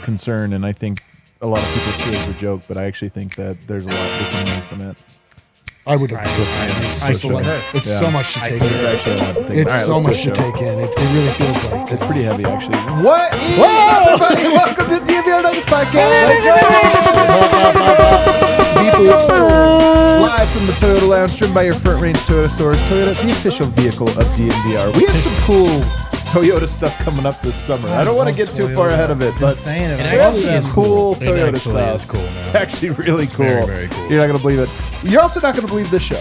Concern, and I think a lot of people see it as a joke, but I actually think that there's a lot we can learn from it. I would agree. It's so much to take in. It's so much to take in. It really feels like it's pretty heavy, actually. What is up, everybody? Welcome to the DNVR Nuggets Podcast. Live from the Toyota Lounge, trimmed by your Front Range Toyota stores. Toyota, the official vehicle of DNVR. We have some cool Toyota stuff coming up this summer. I don't want to get too far ahead of it, but it actually is cool Toyota stuff. Is cool, man. It's actually really cool. Very, very cool. You're not going to believe it. You're also not going to believe this show.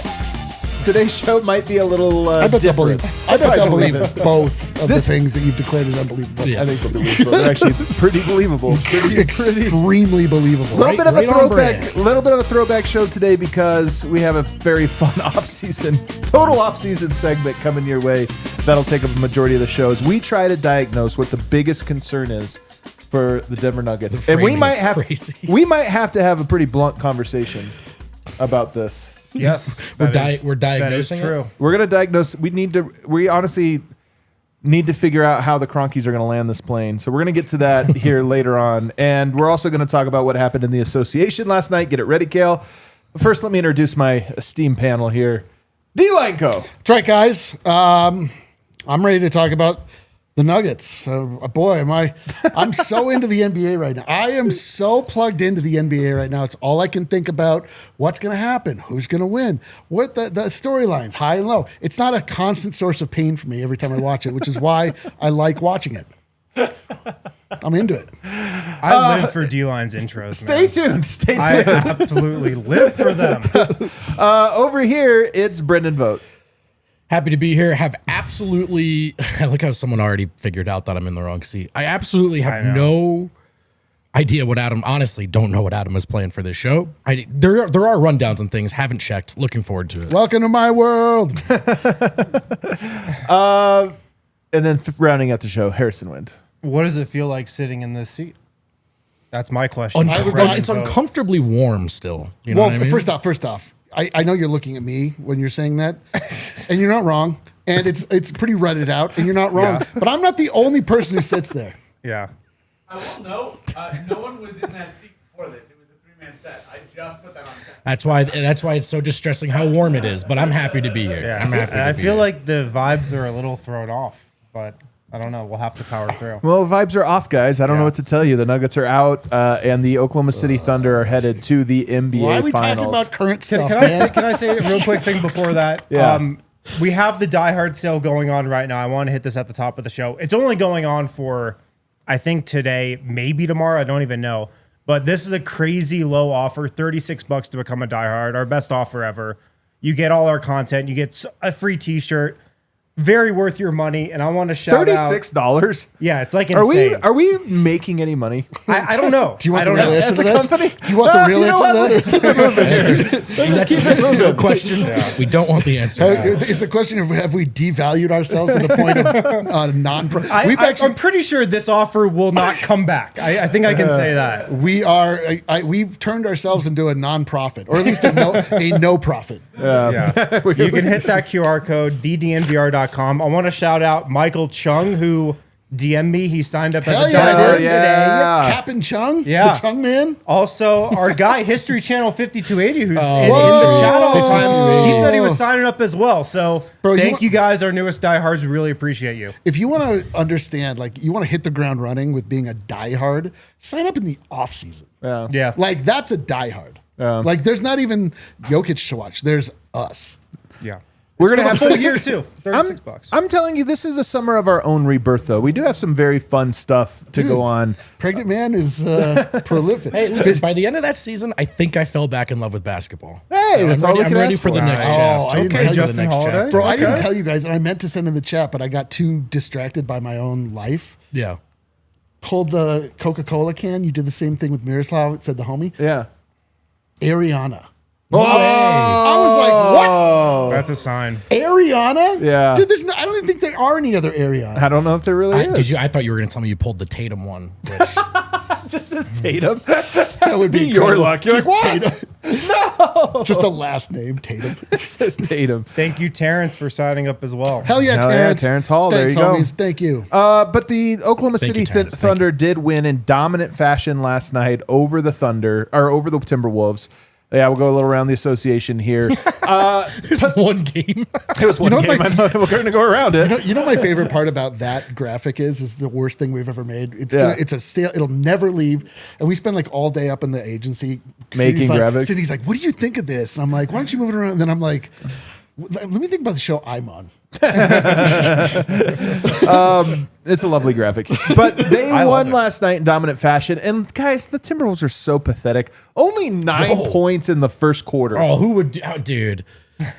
Today's show might be a little different. I bet they'll believe both of the things that you've declared as unbelievable. Yeah. I think they'll be believable. They're actually pretty believable. Extremely believable. Little bit of a throwback show today because we have a very fun total off-season segment coming your way. That'll take up a majority of the show as we try to diagnose what the biggest concern is for the Denver Nuggets. And we might have to have a pretty blunt conversation about this. Yes, we're diagnosing. That is true. We're gonna diagnose. We honestly need to figure out how the Cronkies are gonna land this plane. So we're gonna get to that here later on, and we're also gonna talk about what happened in the association last night. Get it ready, Kale. But first, let me introduce my esteemed panel here. D-Line Co. That's right, guys. I'm ready to talk about the Nuggets. Boy, I'm so into the NBA right now. I am so plugged into the NBA right now. It's all I can think about. What's going to happen? Who's going to win? What the storylines, high and low. It's not a constant source of pain for me every time I watch it, which is why I like watching it. I'm into it. I live for D-Line's intros. Stay tuned. I absolutely live for them. Over here, it's Brendan Vogt. Happy to be here. Have absolutely, I like how someone already figured out that I'm in the wrong seat. I absolutely have no idea what Adam, honestly, don't know what Adam is playing for this show. There are rundowns and things. Haven't checked. Looking forward to it. Welcome to my world. And then rounding out the show, Harrison Wind. What does it feel like sitting in this seat? That's my question. It's uncomfortably warm still. You know what I mean? First off, I know you're looking at me when you're saying that, and you're not wrong. And it's pretty rutted out, and you're not wrong. Yeah. But I'm not the only person who sits there. Yeah. I will note, no one was in that seat before this. It was a three-man set. I just put that on set. That's why it's so distressing how warm it is. But I'm happy to be here. Yeah. I'm happy. I feel like the vibes are a little thrown off, but I don't know. We'll have to power through. Well, vibes are off, guys. I don't know what to tell you. The Nuggets are out, and the Oklahoma City Thunder are headed to the NBA Finals. Why are we talking about current stuff? Can I say a real quick thing before that? Yeah. We have the Die Hard sale going on right now. I want to hit this at the top of the show. It's only going on for, I think, today, maybe tomorrow. I don't even know. But this is a crazy low offer, $36 to become a Die Hard, our best offer ever. You get all our content. You get a free T-shirt. Very worth your money, and I want to shout out $36. Yeah, it's like insane. Are we making any money? I don't know. Do you want the real answer to that? Company? Do you want the real answer to that? Let's keep it moving. That's a question. Yeah. We don't want the answer. It's a question of have we devalued ourselves to the point of non-pro? I'm pretty sure this offer will not come back. I think I can say that. We've turned ourselves into a non-profit, or at least a no profit. Yeah. You can hit that QR code, thednvr.com. I want to shout out Michael Chung, who DM'd me. He signed up as a Die Hard today. Captain Chung? Yeah. The Chung man? Also, our guy, History Channel 5280, who's in the chat all the time, he said he was signing up as well. So thank you guys, our newest Die Hards. We really appreciate you. If you want to understand, like, you want to hit the ground running with being a Die Hard, sign up in the off season. Yeah. Like, that's a Die Hard. Like, there's not even Jokić to watch. There's us. Yeah. We're going to have a full year, too. $36. I'm telling you, this is a summer of our own rebirth, though. We do have some very fun stuff to go on. Pregnant man is prolific. Hey, listen, by the end of that season, I think I fell back in love with basketball. Hey, that's all we can I'm ready ask for the next chapter. I didn't tell you Justin Holiday. Bro, I didn't tell you guys, and I meant to send in the chat, but I got too distracted by my own life. Yeah. pulled the Coca-Cola can, you did the same thing with Miroslav. It said the homie. Yeah. Ariana. Oh, I was like, what? That's a sign. Ariana? Yeah. Dude, I don't even think there are any other Arianas. I don't know if there really is. I thought you were going to tell me you pulled the Tatum one. Which, Just as Tatum. That would be your incredible. luck. You're Just like, what? Tatum. No. Just a last name, Tatum. It says Tatum. Thank you, Terrence, for signing up as well. Hell yeah, Hell yeah, Terrence. Terrence Hall. Thanks, There you go. homies. Thank you. But the Oklahoma Thank City you, Terrence. Thank Thunder did win in dominant fashion last night over the Timberwolves. Yeah, we'll go a little around the association here. there's one game. It was one know game. what We're going to go around it. You know my favorite part about that graphic is the worst thing we've ever made. It's a stale. It'll never leave. And we spend like all day up in the agency Making graphics. Sidney's like, what do you think of this? And I'm like, why don't you move it around? And then I'm like, let me think about the show I'm on. It's a lovely graphic. But they won last night in dominant fashion. And guys, the Timberwolves are so pathetic. Only 9 points in the first quarter. Oh, who would? Oh, dude.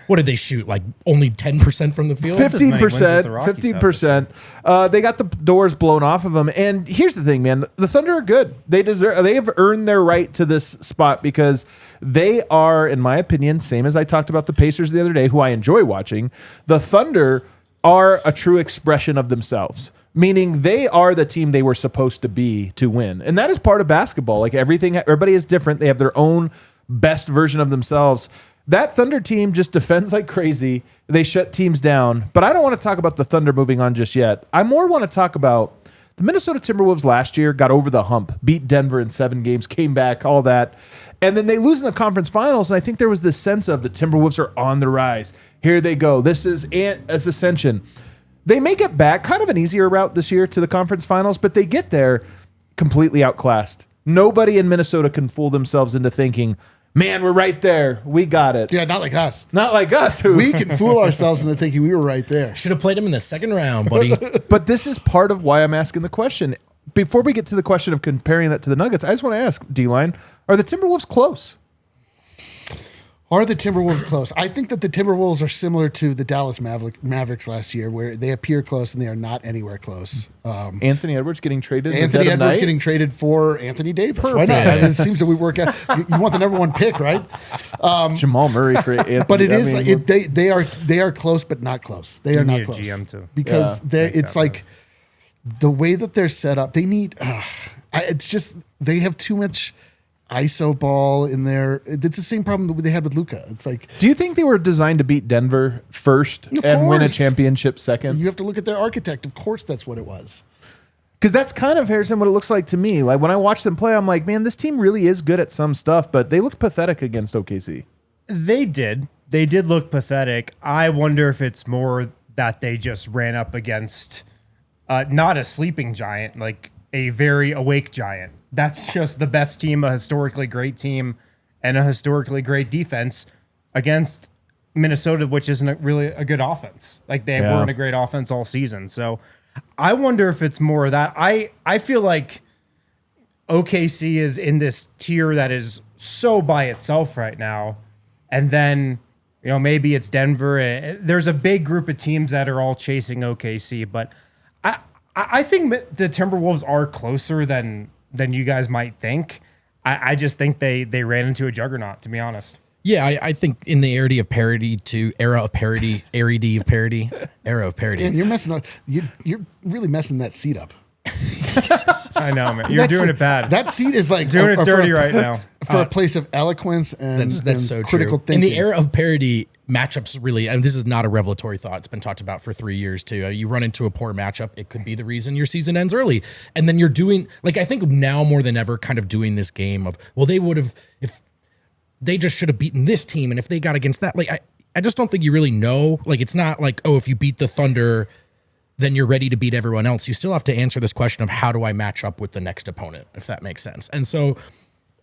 What did they shoot? Like only 10% from the field? 15%. 15%. They got the doors blown off of them. And here's the thing, man. The Thunder are good. They have earned their right to this spot because they are, in my opinion, same as I talked about the Pacers the other day, who I enjoy watching. The Thunder are a true expression of themselves. Meaning they are the team they were supposed to be to win. And that is part of basketball. Like everybody is different. They have their own best version of themselves. That Thunder team just defends like crazy. They shut teams down. But I don't want to talk about the Thunder moving on just yet. I more want to talk about the Minnesota Timberwolves last year got over the hump, beat Denver in 7 games, came back, all that. And then they lose in the conference finals. And I think there was this sense of the Timberwolves are on the rise. Here they go. This is ascension. They make it back, kind of an easier route this year to the conference finals, but they get there completely outclassed. Nobody in Minnesota can fool themselves into thinking, man, we're right there. We got it. Yeah, not like us. Not like us. We can fool ourselves into thinking we were right there. Should have played him in the second round, buddy. But this is part of why I'm asking the question. Before we get to the question of comparing that to the Nuggets, I just want to ask, D-Line, are the Timberwolves close? Are the Timberwolves close? I think that the Timberwolves are similar to the Dallas Mavericks last year, where they appear close and they are not anywhere close. Anthony Edwards getting traded. Anthony Edwards getting traded for Anthony Davis. Perfect. Why not? I mean, it seems that we work out. You want the number 1 pick, right? Jamal Murray for Anthony. But they are close, but not close. They are not close. GM too. Because it's like the way that they're set up. They need. It's just they have too much ISO ball in there. It's the same problem that they had with Luka. It's like, do you think they were designed to beat Denver first and win a championship second? You have to look at their architect. Of course, that's what it was. Because that's kind of, Harrison, what it looks like to me. Like when I watch them play, I'm like, man, this team really is good at some stuff, but they looked pathetic against OKC. They did. They did look pathetic. I wonder if it's more that they just ran up against not a sleeping giant, like a very awake giant. That's just the best team, a historically great team, and a historically great defense against Minnesota, which isn't really a good offense. Like they weren't a great offense all season. So I wonder if it's more of that. I feel like OKC is in this tier that is so by itself right now. And then, maybe it's Denver. There's a big group of teams that are all chasing OKC, but I think the Timberwolves are closer than you guys might think. I just think they ran into a juggernaut, to be honest. Yeah, I think in the era of parity, And you're messing up. You're really messing that seat up. I know, man. You're doing it bad. That seat is like doing it dirty right now. For a place of eloquence and that's so critical true. thinking. In the era of parity, matchups really, and this is not a revelatory thought. It's been talked about for 3 years too. You run into a poor matchup, it could be the reason your season ends early. And then you're doing, like, I think now more than ever, kind of doing this game of, well, they would have, if they just should have beaten this team, and if they got against that, like, I just don't think you really know. Like, it's not like, oh, if you beat the Thunder, then you're ready to beat everyone else. You still have to answer this question of how do I match up with the next opponent, if that makes sense. And so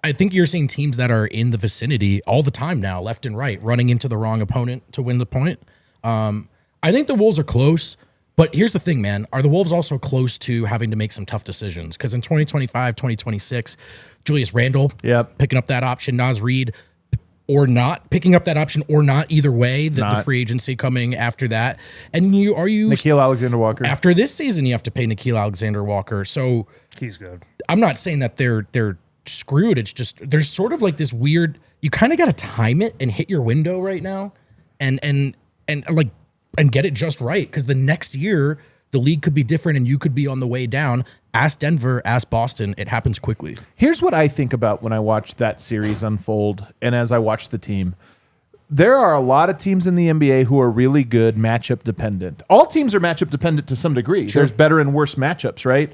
I think you're seeing teams that are in the vicinity all the time now, left and right, running into the wrong opponent to win the point. I think the Wolves are close, but here's the thing, man. Are the Wolves also close to having to make some tough decisions? Because in 2025, 2026, Julius Randle, picking up that option, Naz Reid, or not, picking up that option or not, either way, the free agency coming after that. And Nickeil Alexander-Walker. After this season, you have to pay Nickeil Alexander-Walker. So he's good. I'm not saying that they're screwed. It's just there's sort of like this weird, you kind of got to time it and hit your window right now and get it just right, because the next year the league could be different and you could be on the way down. Ask Denver, ask Boston. It happens quickly. Here's what I think about when I watch that series unfold and as I watch the team. There are a lot of teams in the NBA who are really good matchup dependent. All teams are matchup dependent to some degree. Sure. There's better and worse matchups, right?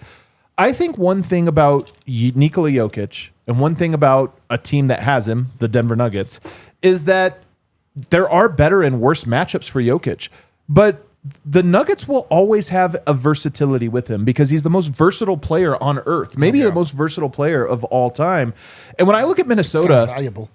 I think one thing about Nikola Jokić and one thing about a team that has him, the Denver Nuggets, is that there are better and worse matchups for Jokić. But the Nuggets will always have a versatility with him because he's the most versatile player on earth, maybe the most versatile player of all time. And when I look at Minnesota,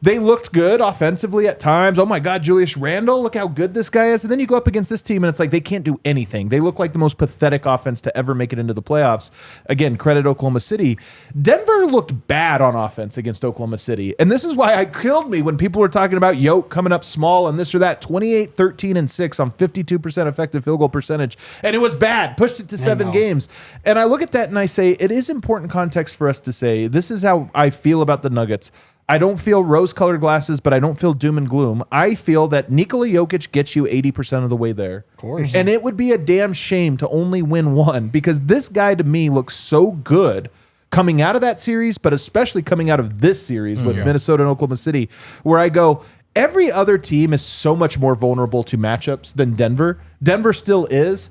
they looked good offensively at times. Oh my God, Julius Randle, look how good this guy is. And then you go up against this team and it's like they can't do anything. They look like the most pathetic offense to ever make it into the playoffs. Again, credit Oklahoma City. Denver looked bad on offense against Oklahoma City. And this is why it killed me when people were talking about Yoke coming up small and this or that. 28, 13, and 6 on 52% effective field goal percentage, and it was bad. Pushed it to 7 games. And I look at that and I say, it is important context for us to say, this is how I feel about the Nuggets. I don't feel rose-colored glasses, but I don't feel doom and gloom. I feel that Nikola Jokić gets you 80% of the way there. Of course. And it would be a damn shame to only win one, because this guy to me looks so good coming out of that series, but especially coming out of this series with Minnesota and Oklahoma City, where I go, every other team is so much more vulnerable to matchups than Denver. Denver still is,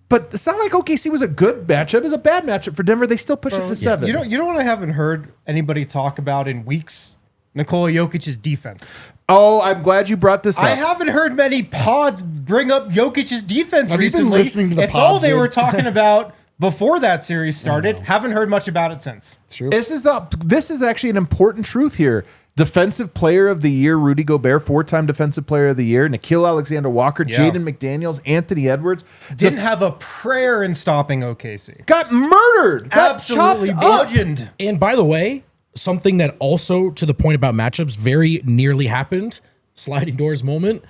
but it's not like OKC was a good matchup. It was a bad matchup for Denver. They still push it to 7. You know what I haven't heard anybody talk about in weeks? Nikola Jokic's defense. Oh, I'm glad you brought this up. I haven't heard many pods bring up Jokic's defense Have you recently. been listening to the it's all pods, they dude? were talking about before that series started. Haven't heard much about it since. It's true. This is actually an important truth here. Defensive Player of the Year, Rudy Gobert, 4-time Defensive Player of the Year, Nickeil Alexander-Walker, Jaden McDaniels, Anthony Edwards. Didn't have a prayer in stopping OKC. Got murdered. Got Absolutely chopped up. bludgeoned. And by the way, something that also, to the point about matchups, very nearly happened, sliding doors moment.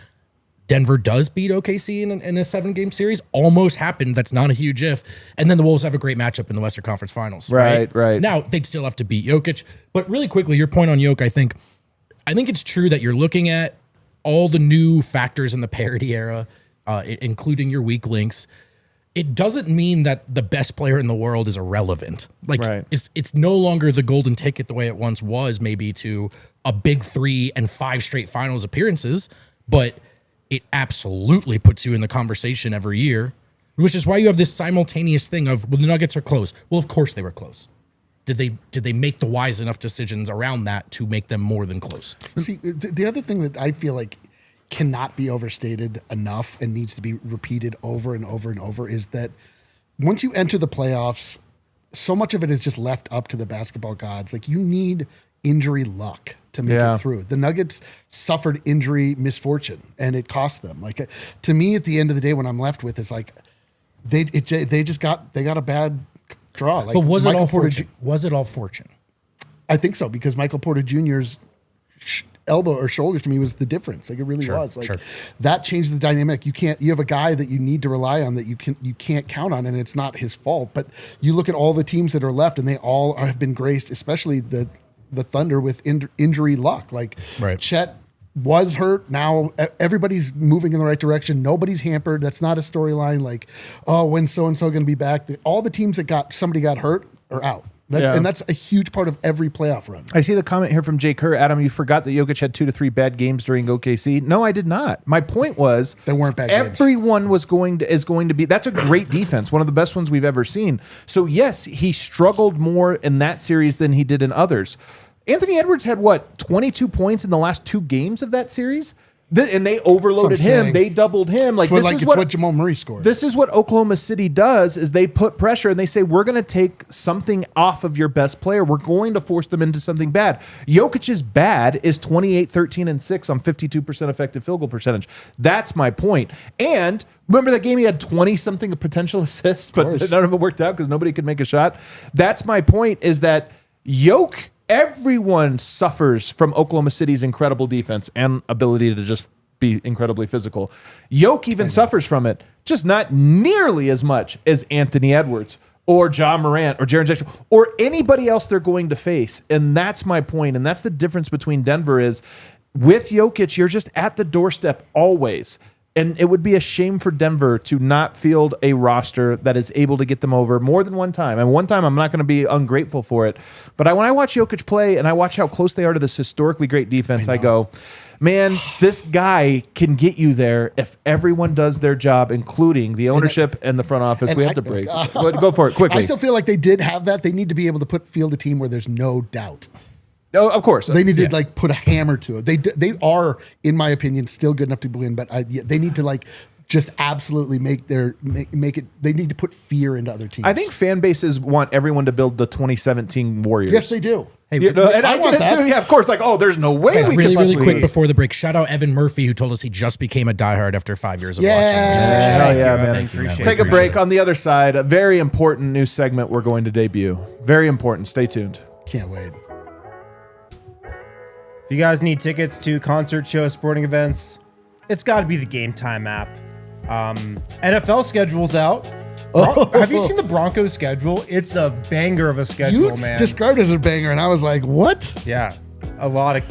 Denver does beat OKC in a 7-game series. Almost happened. That's not a huge if. And then the Wolves have a great matchup in the Western Conference Finals. Right. Now, they'd still have to beat Jokić. But really quickly, your point on Jokic, I think it's true that you're looking at all the new factors in the parity era, including your weak links. It doesn't mean that the best player in the world is irrelevant. It's no longer the golden ticket the way it once was, maybe to a big 3 and 5 straight finals appearances, but it absolutely puts you in the conversation every year, which is why you have this simultaneous thing of, well, the Nuggets are close. Well, of course they were close. Did they make the wise enough decisions around that to make them more than close? See, the other thing that I feel like cannot be overstated enough and needs to be repeated over and over and over is that once you enter the playoffs, so much of it is just left up to the basketball gods. Like, you need injury luck to make it through. The Nuggets suffered injury misfortune, and it cost them. Like, to me, at the end of the day, when I'm left with is like they got a bad draw. Like, but was it Michael all Porter fortune? Was it all fortune? I think so, because Michael Porter Jr.'s elbow or shoulder to me was the difference. Like, it really was. Like, that changed the dynamic. You have a guy that you need to rely on that you can't count on, and it's not his fault. But you look at all the teams that are left, and they all have been graced, especially the Thunder, with injury luck. Like, Chet was hurt. Now everybody's moving in the right direction. Nobody's hampered. That's not a storyline. Like, oh, when's so-and-so going to be back? All the teams that somebody got hurt are out. And that's a huge part of every playoff run. I see the comment here from Jay Kerr. Adam, you forgot that Jokic had 2 to 3 bad games during OKC. No, I did not. My point was, they weren't bad games. Everyone is going to be. That's a great defense, one of the best ones we've ever seen. So yes, he struggled more in that series than he did in others. Anthony Edwards had 22 points in the last 2 games of that series? And they overloaded him. They doubled him. Like, this is what Jamal Murray scored. This is what Oklahoma City does, is they put pressure and they say, we're going to take something off of your best player. We're going to force them into something bad. Jokic's bad is 28, 13, and 6 on 52% effective field goal percentage. That's my point. And remember that game he had 20-something potential assists, but none of it worked out because nobody could make a shot? That's my point, is that Jokic Everyone suffers from Oklahoma City's incredible defense and ability to just be incredibly physical. Yoke even suffers from it, just not nearly as much as Anthony Edwards or John Morant or Jaren Jackson or anybody else they're going to face. And that's my point. And that's the difference between Denver is with Jokić, you're just at the doorstep always. And it would be a shame for Denver to not field a roster that is able to get them over more than one time. And one time, I'm not going to be ungrateful for it. But when I watch Jokić play and I watch how close they are to this historically great defense, I go, man, this guy can get you there if everyone does their job, including the ownership and the front office. We have to break. Go for it quickly. I still feel like they did have that. They need to be able to field a team where there's no doubt. Oh, of course. They need to like put a hammer to it. They are, in my opinion, still good enough to win, but they need to like just absolutely make it. They need to put fear into other teams. I think fan bases want everyone to build the 2017 Warriors. Yes, they do. Hey, and I want get it that. too. Yeah, of course. Like, oh, there's no way we really, can really quick before the break. Shout out Evan Murphy, who told us he just became a diehard after 5 years of watching. Hell yeah, man. Thank you, man. Take a break. On the other side, a very important new segment we're going to debut. Very important. Stay tuned. Can't wait. If you guys need tickets to concert shows, sporting events, it's got to be the Game Time app. NFL schedule's out. Have you seen the Broncos schedule? It's a banger of a schedule, You man. described it as a banger, and I was like, what? Yeah, a lot of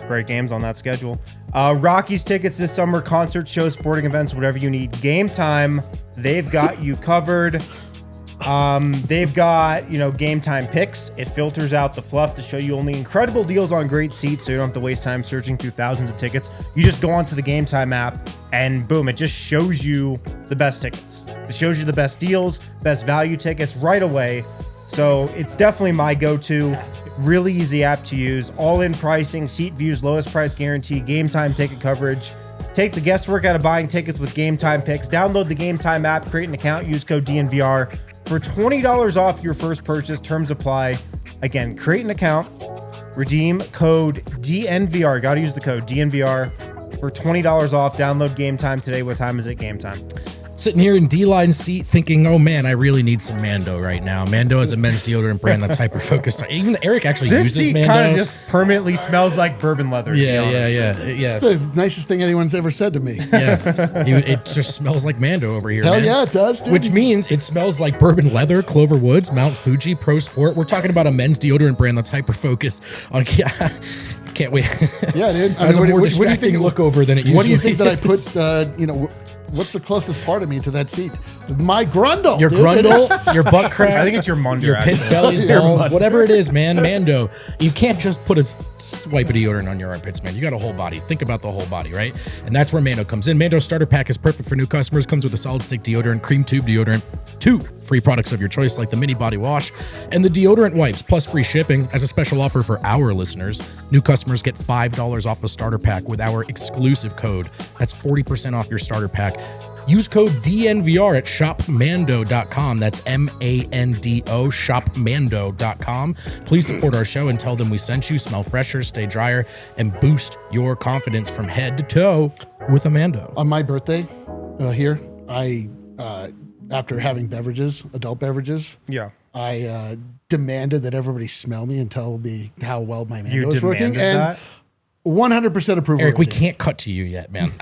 great games on that schedule. Rockies tickets this summer, concert shows, sporting events, whatever you need. Game Time, they've got you covered. They've got, Game Time picks. It filters out the fluff to show you only incredible deals on great seats, so you don't have to waste time searching through thousands of tickets. You just go onto the Game Time app, and boom, it just shows you the best tickets. It shows you the best deals, best value tickets right away. So it's definitely my go-to. Really easy app to use. All-in pricing, seat views, lowest price guarantee, Game Time ticket coverage. Take the guesswork out of buying tickets with Game Time picks. Download the Game Time app, create an account, use code DNVR for $20 off your first purchase. Terms apply. Again, create an account, redeem code DNVR. Got to use the code DNVR for $20 off. Download Game Time today. What time is it? Game Time. Sitting here in D-line seat thinking, oh man, I really need some Mando right now. Mando is a men's deodorant brand that's hyper-focused. Even Eric actually This uses seat Mando. kind of just permanently smells like bourbon leather. to be honest. Yeah. It's the nicest thing anyone's ever said to me. It just smells like Mando over here, Hell man. yeah, it does, dude. Which means it smells like bourbon leather, Clover Woods, Mount Fuji, Pro Sport. We're talking about a men's deodorant brand that's hyper-focused on... Can't wait. Yeah, dude. Has a more distracting look over than it usually What do you think that I is. put, what's the closest part of me to that seat? My grundle. Your dude. grundle, your butt crack. I think it's your munder. Your pits, bellies, balls, whatever it is, man. Mando. You can't just put a swipe of deodorant on your armpits, man. You got a whole body. Think about the whole body, right? And that's where Mando comes in. Mando starter pack is perfect for new customers. Comes with a solid stick deodorant, cream tube deodorant, 2 free products of your choice like the mini body wash and the deodorant wipes, plus free shipping. As a special offer for our listeners, new customers get $5 off a starter pack with our exclusive code. That's 40% off your starter pack. Use code DNVR at shopmando.com. That's MANDO, shopmando.com. Please support our show and tell them we sent you. Smell fresher, stay drier, and boost your confidence from head to toe with a Mando. On my birthday here, I, after having beverages, adult beverages, Yeah. I demanded that everybody smell me and tell me how well my Mando You is working. demanded And that? 100% approval. Eric, we rating. can't cut to you yet, man.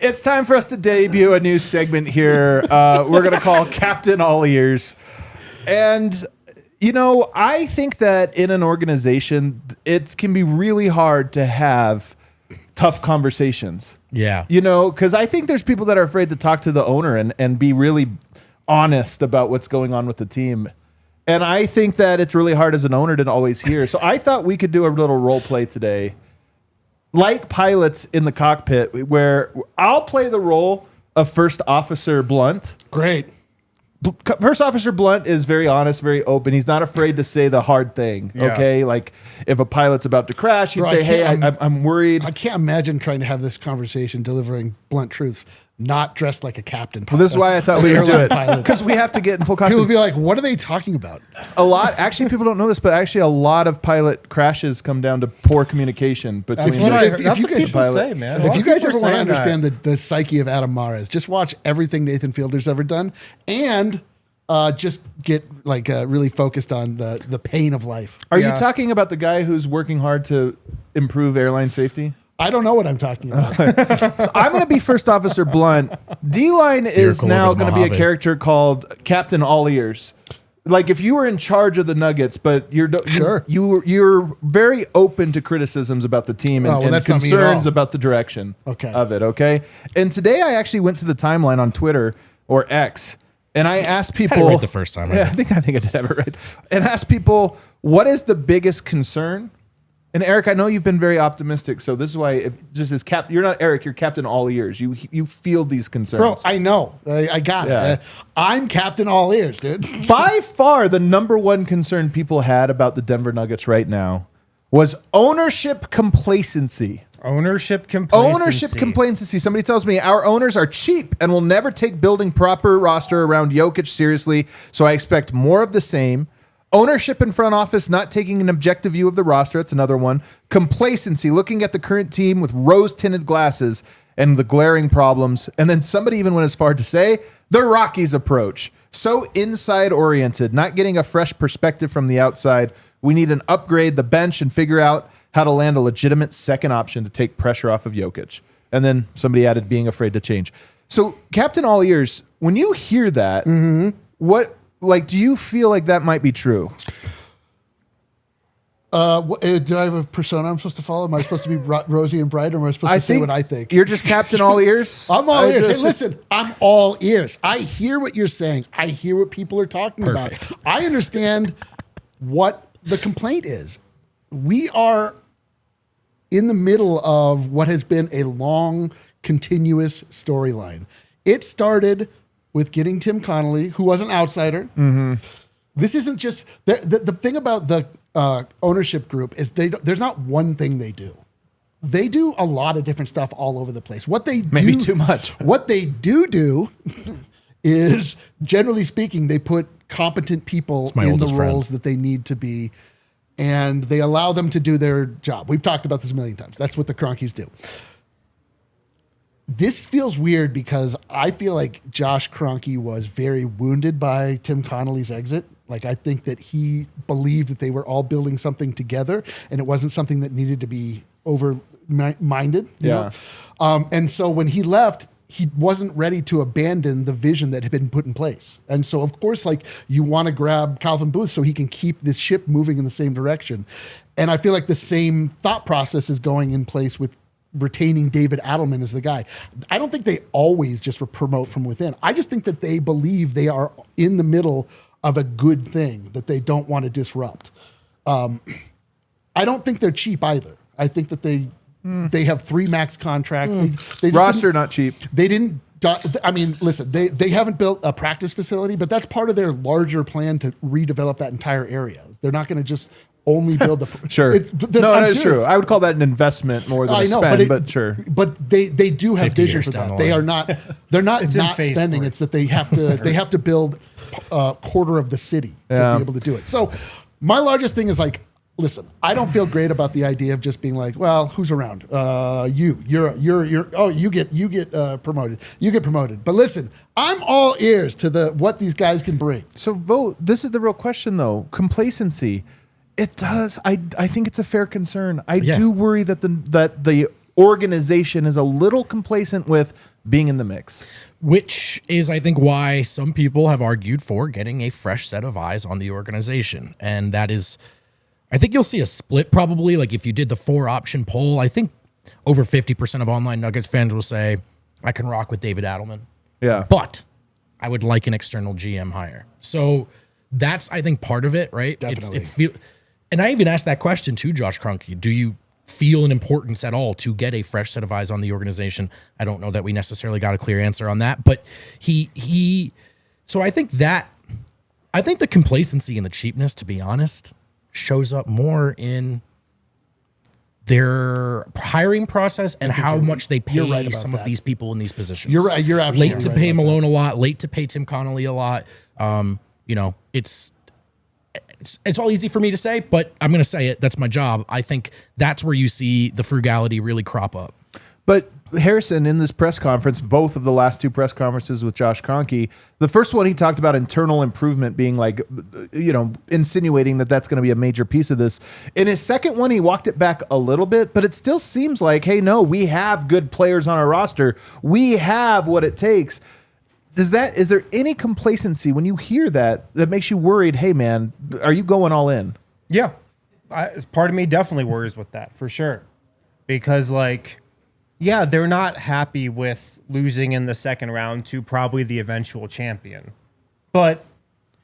It's time for us to debut a new segment here. We're going to call Captain AllEars. And, I think that in an organization, it can be really hard to have tough conversations. Yeah. Because I think there's people that are afraid to talk to the owner and be really honest about what's going on with the team. And I think that it's really hard as an owner to always hear. So I thought we could do a little role play today. Like pilots in the cockpit, where I'll play the role of First Officer Blunt. Great. First Officer Blunt is very honest, very open. He's not afraid to say the hard thing, Yeah. okay? Like, if a pilot's about to crash, he'd Bro, say, hey, I'm worried. I can't imagine trying to have this conversation delivering blunt truths, not dressed like a captain. Well, this is why I thought we would do it. Pilot. Because we have to get in full People costume. would be like, what are they talking about? Actually, people don't know this, but actually a lot of pilot crashes come down to poor communication between That's what I heard. That's If you what guys- people say, man. A lot If you of guys people ever are want to saying that. understand the psyche of Adam Mares, just watch everything Nathan Fielder's ever done. And just get like really focused on the pain of life. Are you talking about the guy who's working hard to improve airline safety? I don't know what I'm talking about. So I'm going to be first officer blunt. D-line is now going to be a character called Captain AllEars. Like if you were in charge of the Nuggets, but you're very open to criticisms about the team and concerns about the direction of it. Okay. And today I actually went to the timeline on Twitter or X, and I asked people. I had it right the first time. Yeah, I think I did have it right. And asked people, what is the biggest concern? And Eric, I know you've been very optimistic, so this is why, you're not Eric, you're Captain AllEars. You feel these concerns, bro. I know, I got it. I'm Captain AllEars, dude. By far, the number one concern people had about the Denver Nuggets right now was ownership complacency. Ownership complacency. Somebody tells me our owners are cheap and will never take building proper roster around Jokić seriously, so I expect more of the same. Ownership and front office not taking an objective view of the roster. That's another one. Complacency, looking at the current team with rose-tinted glasses and the glaring problems. And then somebody even went as far to say the Rockies approach. So inside-oriented, not getting a fresh perspective from the outside. We need an upgrade the bench and figure out how to land a legitimate second option to take pressure off of Jokić. And then somebody added being afraid to change. So Captain AllEars, when you hear that, what... Like, do you feel like that might be true? Do I have a persona I'm supposed to follow? Am I supposed to be rosy and bright, or am I supposed to say what I think? You're just Captain AllEars? I'm all ears. Hey, listen, I'm all ears. I hear what you're saying. I hear what people are talking about. I understand what the complaint is. We are in the middle of what has been a long, continuous storyline. It started with getting Tim Connolly, who was an outsider. This isn't just the thing about the ownership group is there's not one thing they do. They do a lot of different stuff all over the place. What they maybe too much. What they do is, generally speaking, they put competent people in the roles that they need to be, and they allow them to do their job. We've talked about this a million times. That's what the Kroenkes do. This feels weird because I feel like Josh Kroenke was very wounded by Tim Connolly's exit. Like, I think that he believed that they were all building something together, and it wasn't something that needed to be over-minded. You know? And so when he left, he wasn't ready to abandon the vision that had been put in place. And so, of course, like, you want to grab Calvin Booth so he can keep this ship moving in the same direction. And I feel like the same thought process is going in place with retaining David Adelman as the guy. I don't think they always just promote from within. I just think that they believe they are in the middle of a good thing that they don't want to disrupt. I don't think they're cheap either. I think that they have 3 max contracts. They roster not cheap. They didn't. I mean, listen, they haven't built a practice facility, but that's part of their larger plan to redevelop that entire area. They're not going to just only build the sure. That's true. I would call that an investment more than a spend, but sure. But they do have vision for that. They are not. They're not spending. It's that they have to build a quarter of the city to be able to do it. So my largest thing is like, listen, I don't feel great about the idea of just being like, well, who's around? You get promoted. You get promoted. But listen, I'm all ears to what these guys can bring. So Vogt, this is the real question though. Complacency. It does. I think it's a fair concern. I do worry that the organization is a little complacent with being in the mix. Which is, I think, why some people have argued for getting a fresh set of eyes on the organization. And that is, I think you'll see a split probably. Like if you did the 4-option poll, I think over 50% of online Nuggets fans will say, I can rock with David Adelman. Yeah. But I would like an external GM hire. So that's, I think, part of it, right? Definitely. And I even asked that question to Josh Kroenke. Do you feel an importance at all to get a fresh set of eyes on the organization? I don't know that we necessarily got a clear answer on that, but so I think the complacency and the cheapness, to be honest, shows up more in their hiring process and how much they pay some of these people in these positions. You're right. You're absolutely late to pay Malone a lot, late to pay Tim Connolly a lot. It's all easy for me to say, but I'm going to say it. That's my job. I think that's where you see the frugality really crop up. But Harrison, in this press conference, both of the last two press conferences with Josh Kroenke, the first one he talked about internal improvement being like, insinuating that that's going to be a major piece of this. In his second one, he walked it back a little bit, but it still seems like, hey, no, we have good players on our roster. We have what it takes. Is there any complacency when you hear that makes you worried? Hey, man, are you going all in? Yeah. Part of me definitely worries with that for sure. Because they're not happy with losing in the second round to probably the eventual champion. But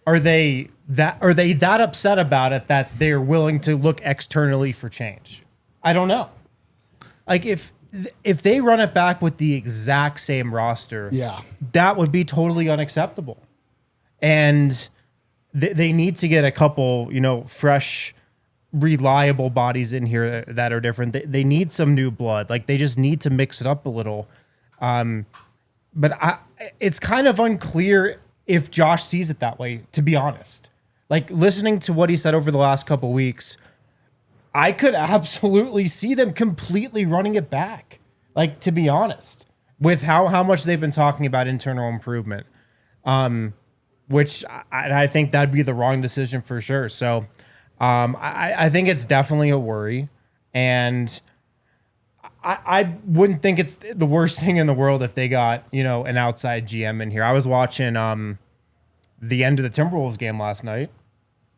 are they that upset about it that they're willing to look externally for change? I don't know. Like if they run it back with the exact same roster, that would be totally unacceptable. And they need to get a couple, fresh, reliable bodies in here that are different. They need some new blood. Like they just need to mix it up a little. But it's kind of unclear if Josh sees it that way, to be honest. Like listening to what he said over the last couple weeks, I could absolutely see them completely running it back. Like, to be honest, with how much they've been talking about internal improvement, which I think that'd be the wrong decision for sure. So I think it's definitely a worry. And I wouldn't think it's the worst thing in the world if they got, an outside GM in here. I was watching the end of the Timberwolves game last night,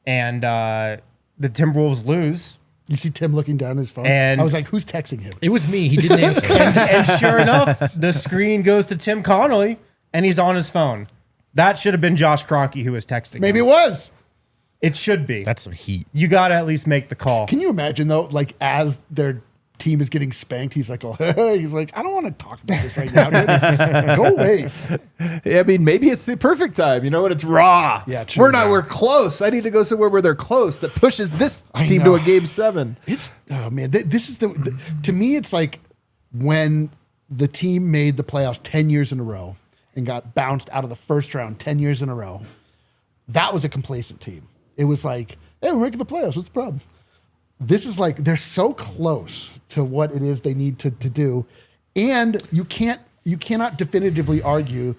and the Timberwolves lose. You see Tim looking down his phone? And I was like, who's texting him? It was me. He didn't answer. and sure enough, the screen goes to Tim Connolly, and he's on his phone. That should have been Josh Kroenke who was texting Maybe him. it was. It should be. That's some heat. You got to at least make the call. Can you imagine, though, like, as their team is getting spanked, he's like, he's like, I don't want to talk about this right now, dude. Go away. I mean, maybe it's the perfect time, and it's raw. Yeah, true. We're close. I need to go somewhere where they're close that pushes this team to a game 7. This is to me, it's like when the team made the playoffs 10 years in a row and got bounced out of the first round 10 years in a row. That was a complacent team. It was like, hey, we're making the playoffs. What's the problem? This is like, they're so close to what it is they need to do. And you cannot definitively argue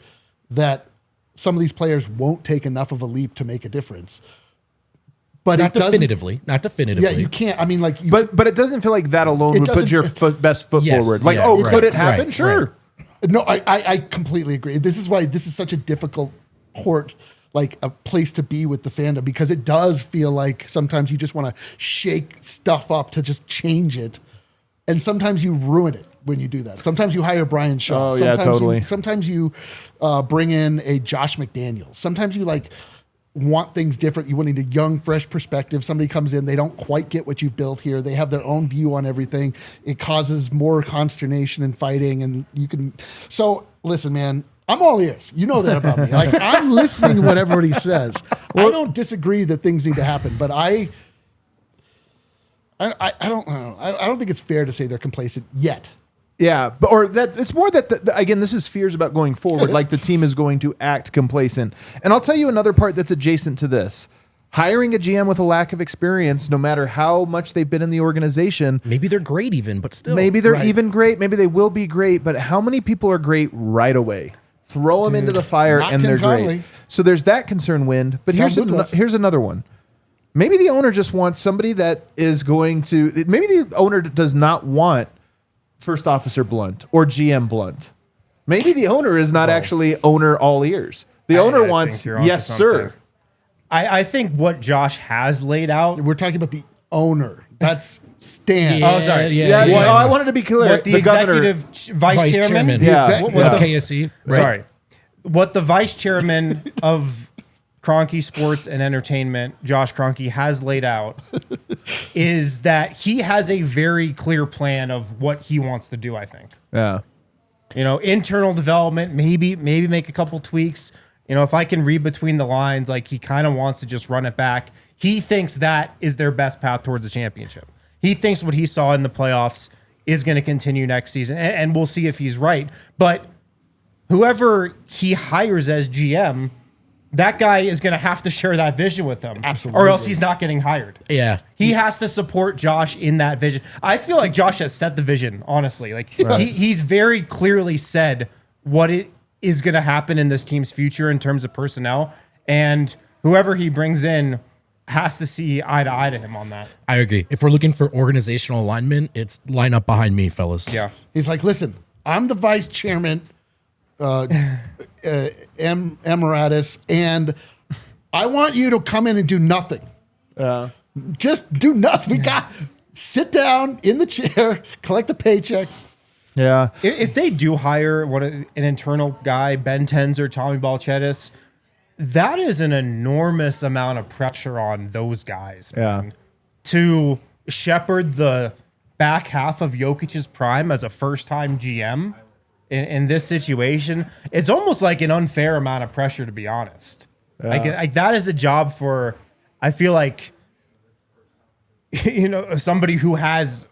that some of these players won't take enough of a leap to make a difference. But Not definitively. Yeah, you can't. I mean, but it doesn't feel like that alone would put your best foot Yes, forward. Like, yeah, could it happen? right, Sure. No, I completely agree. This is why this is such a difficult court, like a place to be with the fandom, because it does feel like sometimes you just want to shake stuff up to just change it. And sometimes you ruin it when you do that. Sometimes you hire Brian Shaw. Oh, yeah, totally. Sometimes you bring in a Josh McDaniels. Sometimes you want things different. You want a young, fresh perspective. Somebody comes in, they don't quite get what you've built here. They have their own view on everything. It causes more consternation and fighting. And so listen, man, I'm all ears. You know that about me. Like, I'm listening to what everybody says. I don't disagree that things need to happen, but I don't know. I don't think it's fair to say they're complacent yet. Yeah, or that it's more that again, this is fears about going forward. Like the team is going to act complacent. And I'll tell you another part that's adjacent to this: hiring a GM with a lack of experience, no matter how much they've been in the organization. Maybe they're great, even, but still. Maybe they're even great. Maybe they will be great. But how many people are great right away? Throw them into the fire, and they're great. So there's that concern. Wind. But here's another one. Maybe the owner just wants somebody that is going to. Maybe the owner does not want First Officer Blunt or GM Blunt. Maybe the owner is not actually owner AllEars. The owner wants yes, sir. I think what Josh has laid out. We're talking about the owner. That's Stan. Yeah, oh, sorry. Yeah. I wanted to be clear. What the executive vice chairman. Yeah. What the KSE. Right? Sorry. What the vice chairman of Kroenke Sports and Entertainment, Josh Kroenke, has laid out is that he has a very clear plan of what he wants to do, I think. Yeah. Internal development, maybe make a couple tweaks. If I can read between the lines, like he kind of wants to just run it back. He thinks that is their best path towards the championship. He thinks what he saw in the playoffs is going to continue next season, and we'll see if he's right. But whoever he hires as GM, that guy is going to have to share that vision with him. Absolutely. Or else he's not getting hired. Yeah. He has to support Josh in that vision. I feel like Josh has set the vision, honestly. Like he's very clearly said what it is going to happen in this team's future in terms of personnel. And whoever he brings in has to see eye to eye to him on that. I agree. If we're looking for organizational alignment, it's line up behind me, fellas. Yeah. He's like, listen, I'm the vice chairman, Emeritus, and I want you to come in and do nothing. Just do nothing. We got sit down in the chair, collect a paycheck. Yeah. If they do hire an internal guy, Ben Tenz or Tommy Balcetis, that is an enormous amount of pressure on those guys. Yeah. Man, to shepherd the back half of Jokic's prime as a first-time GM in this situation, it's almost like an unfair amount of pressure, to be honest. Like that is a job for, I feel like, somebody who has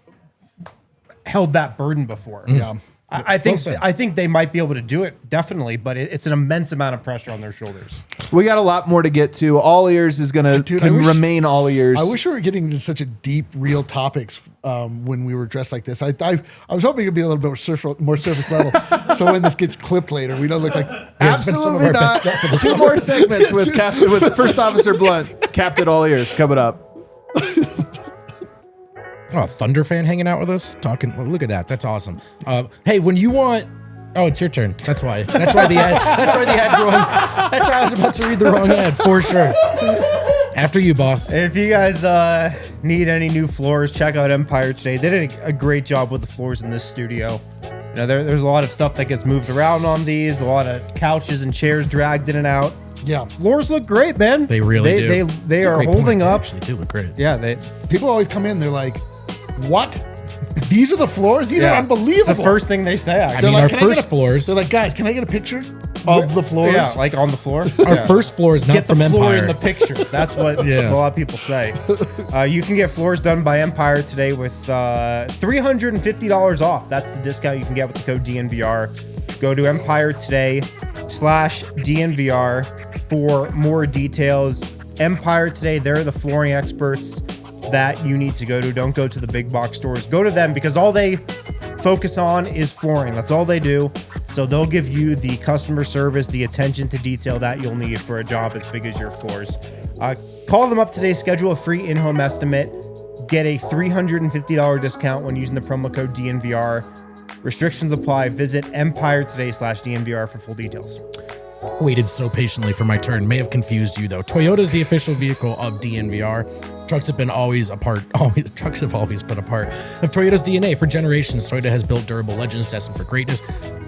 held that burden before. Yeah. I think they might be able to do it, definitely, but it's an immense amount of pressure on their shoulders. We got a lot more to get to. AllEars is going to remain AllEars. I wish we were getting into such a deep, real topics when we were dressed like this. I was hoping it'd be a little bit more surface level. So when this gets clipped later, we don't look like Absolutely not. Two more segments with First Officer Blunt, Captain AllEars coming up. Oh, Thunder fan hanging out with us, talking. Look at that. That's awesome. Hey, when you want, it's your turn. That's why. That's why the ad's wrong. That's why I was about to read the wrong ad for sure. After you, boss. If you guys need any new floors, check out Empire today. They did a great job with the floors in this studio. There's a lot of stuff that gets moved around on these. A lot of couches and chairs dragged in and out. Yeah, floors look great, man. They really do. They are holding up. They do look great. Yeah, people always come in. They're like, "What? These are the floors? These are unbelievable." It's the first thing they say. Actually. Like, our first floors. They're like, "Guys, can I get a picture of the floors?" Yeah, like on the floor. Our first floor is not get the from floor Empire. in the picture. That's what a lot of people say. You can get floors done by Empire today with $350 off. That's the discount you can get with the code DNVR. Go to Empire today/DNVR for more details. Empire Today, they're the flooring experts that you need to go to. Don't go to the big box stores. Go to them because all they focus on is flooring. That's all they do. So they'll give you the customer service, the attention to detail that you'll need for a job as big as your floors. Call them up today. Schedule a free in-home estimate. Get a $350 discount when using the promo code DNVR. Restrictions apply. Visit Empire today/DNVR for full details. Waited so patiently for my turn. May have confused you though. Toyota is the official vehicle of DNVR. Trucks have always been a part of Toyota's DNA for generations. Toyota has built durable legends destined for greatness.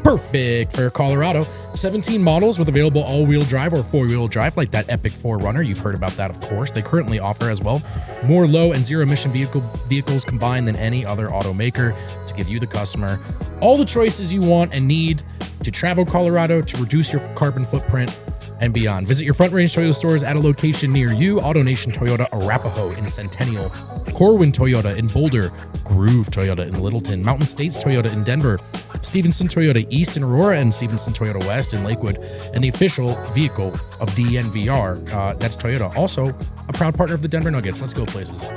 Perfect for Colorado. 17 models with available all-wheel drive or four-wheel drive, like that epic 4Runner. You've heard about that, of course. They currently offer as well more low and zero-emission vehicles combined than any other automaker to give you, the customer, all the choices you want and need to travel Colorado, to reduce your carbon footprint, and beyond. Visit your Front Range Toyota stores at a location near you. AutoNation Toyota Arapahoe in Centennial, Corwin Toyota in Boulder, Groove Toyota in Littleton, Mountain States Toyota in Denver, Stevenson Toyota East in Aurora, and Stevenson Toyota West in Lakewood, and the official vehicle of DNVR. That's Toyota. Also, a proud partner of the Denver Nuggets. Let's go places.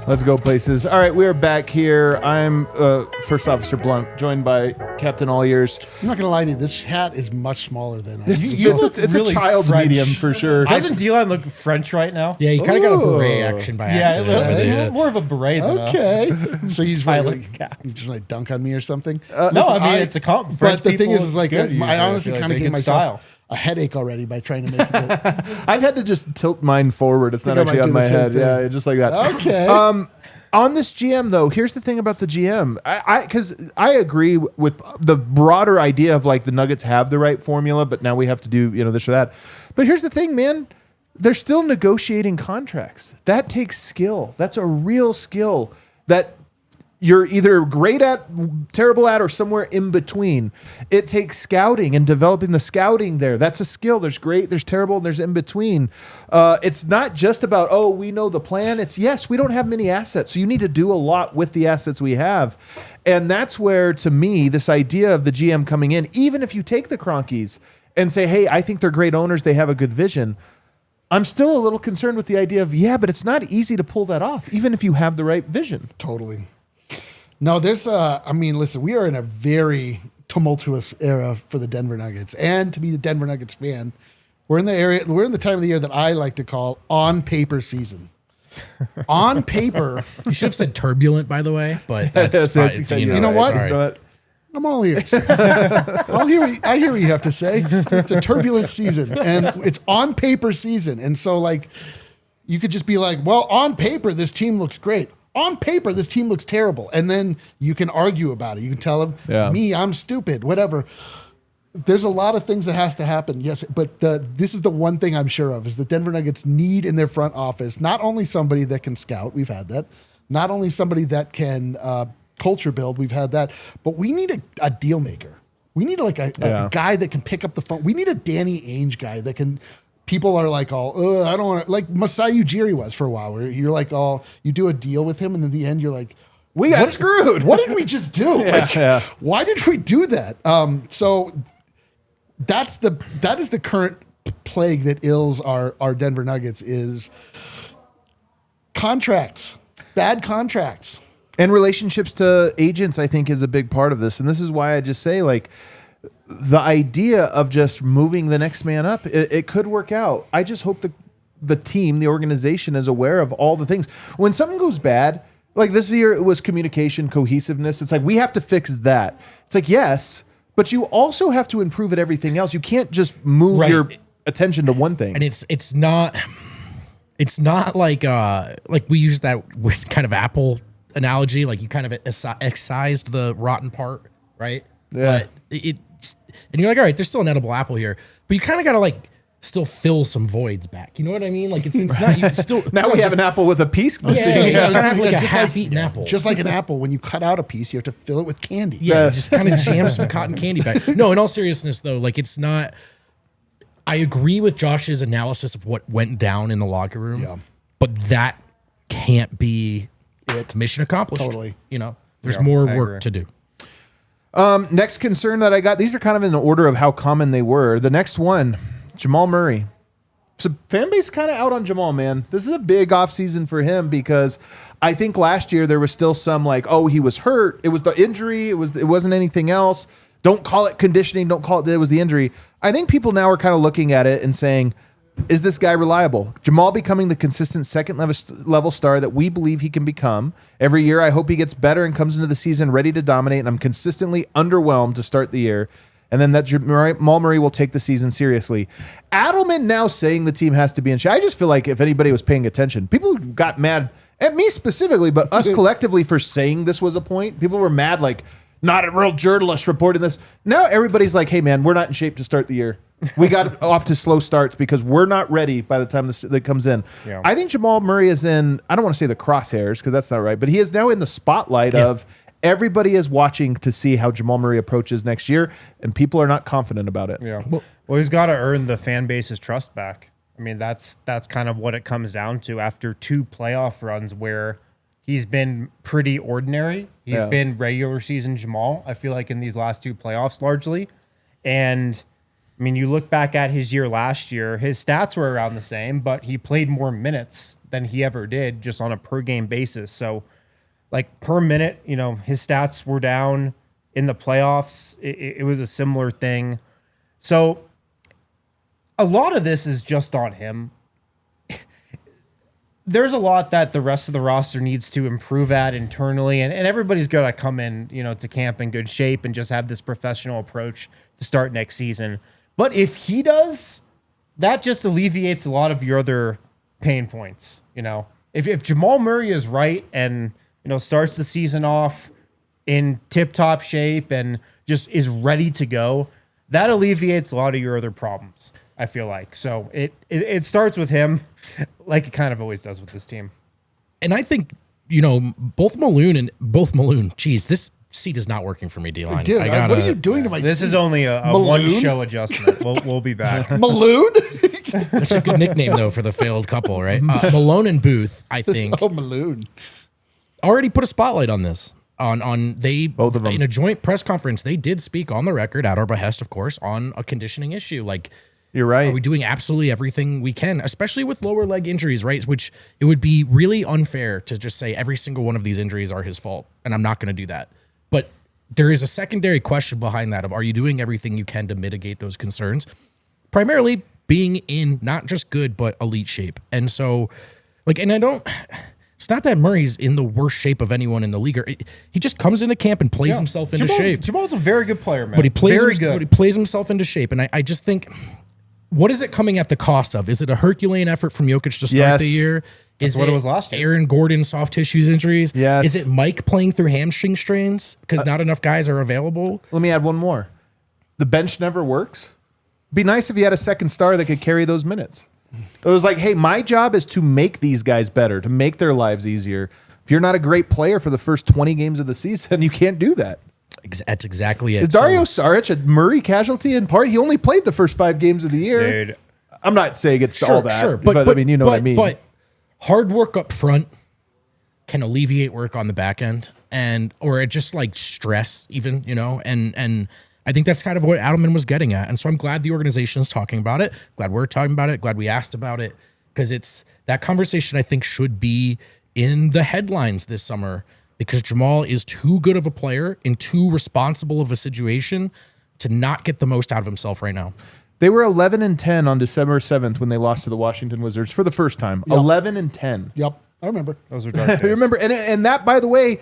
Let's go places. All right, we are back here. I'm First Officer Blunt, joined by Captain AllEars. I'm not gonna lie to you. This hat is much smaller than I. It's really a child's French. medium for sure. Doesn't D-line look French right now? Yeah, you kind of got a beret action by accident. It's a little more of a beret than Okay, so you just Pilot like, cap. you just like dunk on me or something. No, I mean, it's a compliment. But the thing is like good usually. I honestly feel like kind of they gave get myself a headache already by trying to make it. I've had to just tilt mine forward. It's not I actually might on do my the same head. thing. Yeah, just like that. Okay. On this GM though, here's the thing about the GM. Because I agree with the broader idea of like the Nuggets have the right formula, but now we have to do this or that. But here's the thing, man. They're still negotiating contracts. That takes skill. That's a real skill that you're either great at, terrible at, or somewhere in between. It takes scouting and developing the scouting there. That's a skill. There's great, there's terrible, and there's in between. It's not just about, we know the plan. It's, yes, we don't have many assets, so you need to do a lot with the assets we have. And that's where, to me, this idea of the GM coming in, even if you take the Cronkies and say, hey, I think they're great owners, they have a good vision, I'm still a little concerned with the idea of, but it's not easy to pull that off, even if you have the right vision. Totally. No, there's listen, we are in a very tumultuous era for the Denver Nuggets. And to be the Denver Nuggets fan, we're in the time of the year that I like to call on paper season. On paper. You should have said turbulent, by the way, but that's fine. You know what? Sorry. I'm all ears. I hear what you have to say. It's a turbulent season, and it's on paper season. And so, like, you could just be like, well, on paper, this team looks great. On paper, this team looks terrible. And then you can argue about it. You can tell them, me, I'm stupid, whatever. There's a lot of things that has to happen. Yes, but this is the one thing I'm sure of is the Denver Nuggets need in their front office, not only somebody that can scout, we've had that, not only somebody that can culture build, we've had that, but we need a deal maker. We need like a guy that can pick up the phone. We need a Danny Ainge guy that can, people are like, oh, I don't want to, like Masai Ujiri was for a while, where you're like, you do a deal with him, and in the end, you're like, we got screwed. What did we just do? Why did we do that? So that is the current plague that ills our Denver Nuggets is contracts, bad contracts. And relationships to agents, I think, is a big part of this. And this is why I just say, like, the idea of just moving the next man up, it could work out. I just hope the team, the organization is aware of all the things. When something goes bad, like this year, it was communication, cohesiveness. It's like, we have to fix that. It's like, yes, but you also have to improve at everything else. You can't just move your attention to one thing. And it's not like we use that kind of Apple analogy, like you kind of excised the rotten part, right? Yeah. But and you're like, all right, there's still an edible apple here, but you kind of got to like still fill some voids back. You know what I mean? Like it's not, you still. Now we have an apple with a piece. Yeah, kind of have like a half-eaten apple. Just like an apple, when you cut out a piece, you have to fill it with candy. Yeah, just kind of jam some cotton candy back. No, in all seriousness though, like it's not. I agree with Josh's analysis of what went down in the locker room, but that can't be mission accomplished. Totally. You know, there's more work to do. Next concern that I got, these are kind of in the order of how common they were. The next one, Jamal Murray. So fan base kind of out on Jamal, man. This is a big offseason for him because I think last year there was still some like, oh, he was hurt. It was the injury. It wasn't anything else. Don't call it conditioning. Don't call it was the injury. I think people now are kind of looking at it and saying, is this guy reliable? Jamal becoming the consistent second level star that we believe he can become. Every year, I hope he gets better and comes into the season ready to dominate, and I'm consistently underwhelmed to start the year. And then that Jamal Murray will take the season seriously. Adelman now saying the team has to be in shape. I just feel like if anybody was paying attention, people got mad at me specifically, but us collectively for saying this was a point. People were mad, like, not a real journalist reporting this. Now everybody's like, hey, man, we're not in shape to start the year. We got off to slow starts because we're not ready by the time that comes in. Yeah. I think Jamal Murray is in, I don't want to say the crosshairs because that's not right, but he is now in the spotlight of everybody is watching to see how Jamal Murray approaches next year, and people are not confident about it. Yeah. Well, he's got to earn the fan base's trust back. I mean, that's kind of what it comes down to after 2 playoff runs where he's been pretty ordinary. He's been regular season Jamal, I feel like, in these last 2 playoffs largely. And I mean, you look back at his year last year, his stats were around the same, but he played more minutes than he ever did just on a per game basis. So like per minute, you know, his stats were down in the playoffs. It was a similar thing. So a lot of this is just on him. There's a lot that the rest of the roster needs to improve at internally, and everybody's got to come in, you know, to camp in good shape and just have this professional approach to start next season. But if he does, that just alleviates a lot of your other pain points. You know, if Jamal Murray is right and, you know, starts the season off in tip-top shape and just is ready to go, that alleviates a lot of your other problems, I feel like. So it starts with him, like it kind of always does with this team. And I think, you know, both Malone, geez, this seat is not working for me, D-Line. Dude, what are you doing to my This seat? is only a one-show adjustment. We'll be back. Malone? That's a good nickname, though, for the failed couple, right? Malone and Booth, I think, Malone. already put a spotlight on this. Both of them. In a joint press conference, they did speak on the record, at our behest, of course, on a conditioning issue. Like, You're right. Are we doing absolutely everything we can, especially with lower leg injuries, right? Which it would be really unfair to just say every single one of these injuries are his fault, and I'm not going to do that. But there is a secondary question behind that of, are you doing everything you can to mitigate those concerns? Primarily being in not just good, but elite shape. And so, like, and it's not that Murray's in the worst shape of anyone in the league. He just comes into camp and plays himself into shape. Jamal's a very good player, man. But he plays good. But he plays himself into shape. And I just think, what is it coming at the cost of? Is it a Herculean effort from Jokić to start the year? Is what it was last year. Aaron Gordon soft tissues injuries? Yes. Is it Mike playing through hamstring strains because not enough guys are available? Let me add one more. The bench never works. Be nice if you had a second star that could carry those minutes. It was like, hey, my job is to make these guys better, to make their lives easier. If you're not a great player for the first 20 games of the season, you can't do that. That's exactly it. Is Dario Saric a Murray casualty in part? He only played the first 5 games of the year. Dude. I'm not saying it's all that, Sure, but I mean, you know what I mean. But hard work up front can alleviate work on the back end, or it just like stress even, and I think that's kind of what Adelman was getting at. And so I'm glad the organization is talking about it. Glad we're talking about it. Glad we asked about it, because it's that conversation I think should be in the headlines this summer, because Jamal is too good of a player and too responsible of a situation to not get the most out of himself right now. They were 11-10 on December 7th when they lost to the Washington Wizards for the first time. Yep. 11-10. Yep, I remember. Those are dark days. I remember, and that, by the way,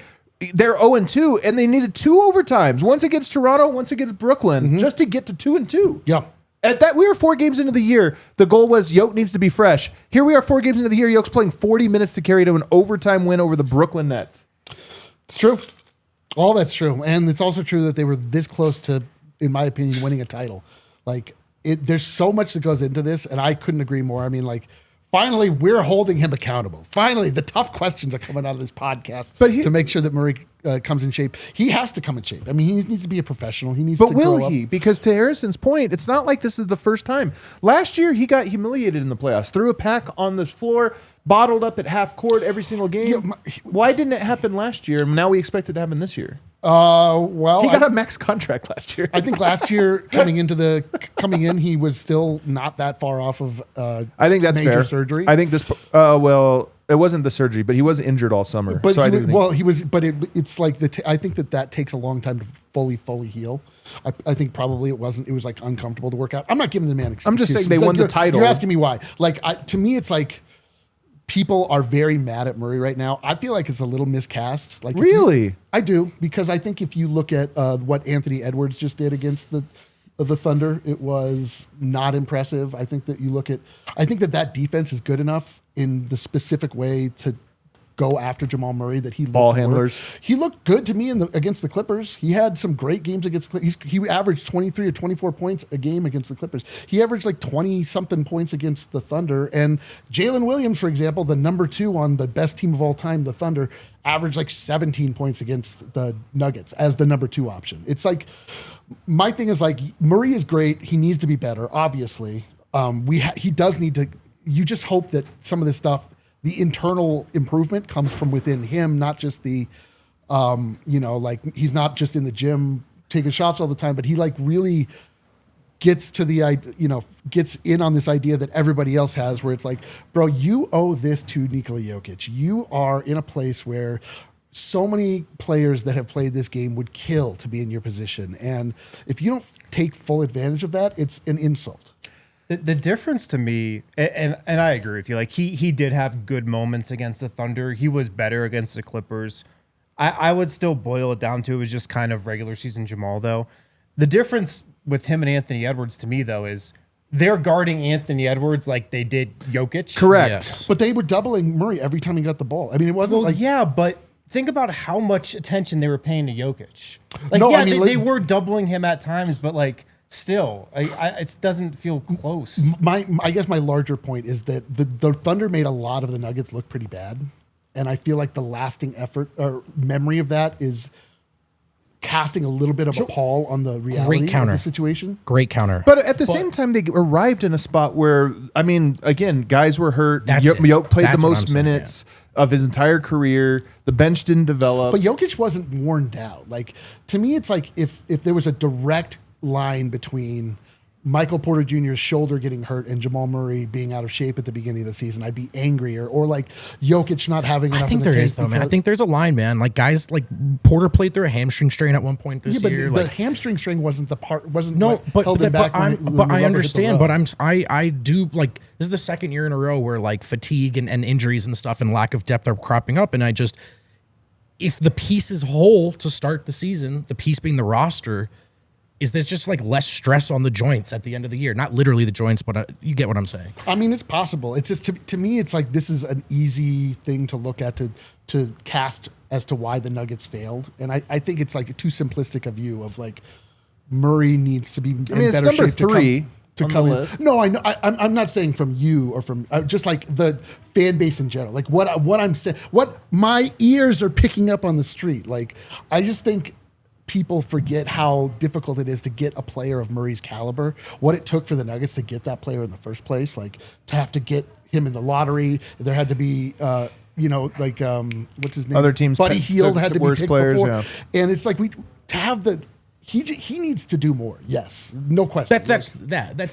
they're 0-2, and they needed 2 overtimes. Once against Toronto, once against Brooklyn, just to get to 2-2. Yeah. At that, we were 4 games into the year. The goal was Jokić needs to be fresh. Here we are 4 games into the year. Jokic's playing 40 minutes to carry to an overtime win over the Brooklyn Nets. It's true. All that's true. And it's also true that they were this close to, in my opinion, winning a title. Like, there's so much that goes into this, and I couldn't agree more. I mean, like, finally, we're holding him accountable. Finally, the tough questions are coming out of this podcast to make sure that Murray comes in shape. He has to come in shape. I mean, he needs to be a professional. He needs to grow up. But will he? Because to Harrison's point, it's not like this is the first time. Last year, he got humiliated in the playoffs. Threw a pack on the floor, bottled up at half court every single game. Why didn't it happen last year? And now we expect it to happen this year. Well, he got a max contract last year. I think last year coming in, he was still not that far off of. I think that's major fair. Surgery. I think this. Well, it wasn't the surgery, but he was injured all summer. But so he was. But it's like I think that takes a long time to fully heal. I think probably it wasn't. It was like uncomfortable to work out. I'm not giving the man excuses. I'm just saying they won the title. You're asking me why? Like to me, it's like. People are very mad at Murray right now. I feel like it's a little miscast. Like, really? I do, because I think if you look at what Anthony Edwards just did against the Thunder, it was not impressive. I think that that defense is good enough in the specific way to go after Jamal Murray that he looked ball handlers. He looked good to me against the Clippers. He had some great games against the Clippers. He averaged 23 or 24 points a game against the Clippers. He averaged like 20-something points against the Thunder. And Jalen Williams, for example, the number 2 on the best team of all time, the Thunder, averaged like 17 points against the Nuggets as the number 2 option. It's like, my thing is like, Murray is great. He needs to be better, obviously. He does need to, you just hope that some of this stuff, the internal improvement comes from within him, not just the, like he's not just in the gym taking shots all the time, but he like really gets to the, gets in on this idea that everybody else has, where it's like, bro, you owe this to Nikola Jokić. You are in a place where so many players that have played this game would kill to be in your position. And if you don't take full advantage of that, it's an insult. The difference to me, and I agree with you, like he did have good moments against the Thunder. He was better against the Clippers. I would still boil it down to it was just kind of regular season Jamal, though. The difference with him and Anthony Edwards to me, though, is they're guarding Anthony Edwards like they did Jokić. Correct. Yes. But they were doubling Murray every time he got the ball. I mean, it wasn't yeah, but think about how much attention they were paying to Jokić. Like, No, yeah, I mean, they were doubling him at times, but like, still, it doesn't feel close. I guess my larger point is that the Thunder made a lot of the Nuggets look pretty bad, and I feel like the lasting effort or memory of that is casting a little bit of a pall on the reality of the situation. Great counter. But at the same time, they arrived in a spot where, I mean, again, guys were hurt. Jokić played the most minutes of his entire career. The bench didn't develop. But Jokić wasn't worn down. Like, to me, it's like if there was a direct line between Michael Porter Jr.'s shoulder getting hurt and Jamal Murray being out of shape at the beginning of the season, I'd be angrier. Or like Jokic not having enough. I think in the there tank is though, man. I think there's a line, man. Like guys like Porter played through a hamstring strain at one point this year. The Like hamstring strain wasn't the part. Wasn't no, what held him back. I when the rubber hit the understand. road. But I do like this is the second year in a row where like fatigue and injuries and stuff and lack of depth are cropping up, and I just if the piece is whole to start the season, the piece being the roster. Is there just like less stress on the joints at the end of the year? Not literally the joints, but you get what I'm saying. I mean, it's possible. It's just to me, it's like this is an easy thing to look at to cast as to why the Nuggets failed, and I think it's like a too simplistic a view of like Murray needs to be in it's better number shape 3 to on come the in. list. No, I know. I'm not saying from you or from just like the fan base in general. Like what I'm saying, what my ears are picking up on the street. Like I just think. People forget how difficult it is to get a player of Murray's caliber, what it took for the Nuggets to get that player in the first place, like to have to get him in the lottery. There had to be, what's his name? Other teams Buddy pick Hield the had to be worst picked players, before. yeah. And it's like to have he needs to do more. Yes, no question. That's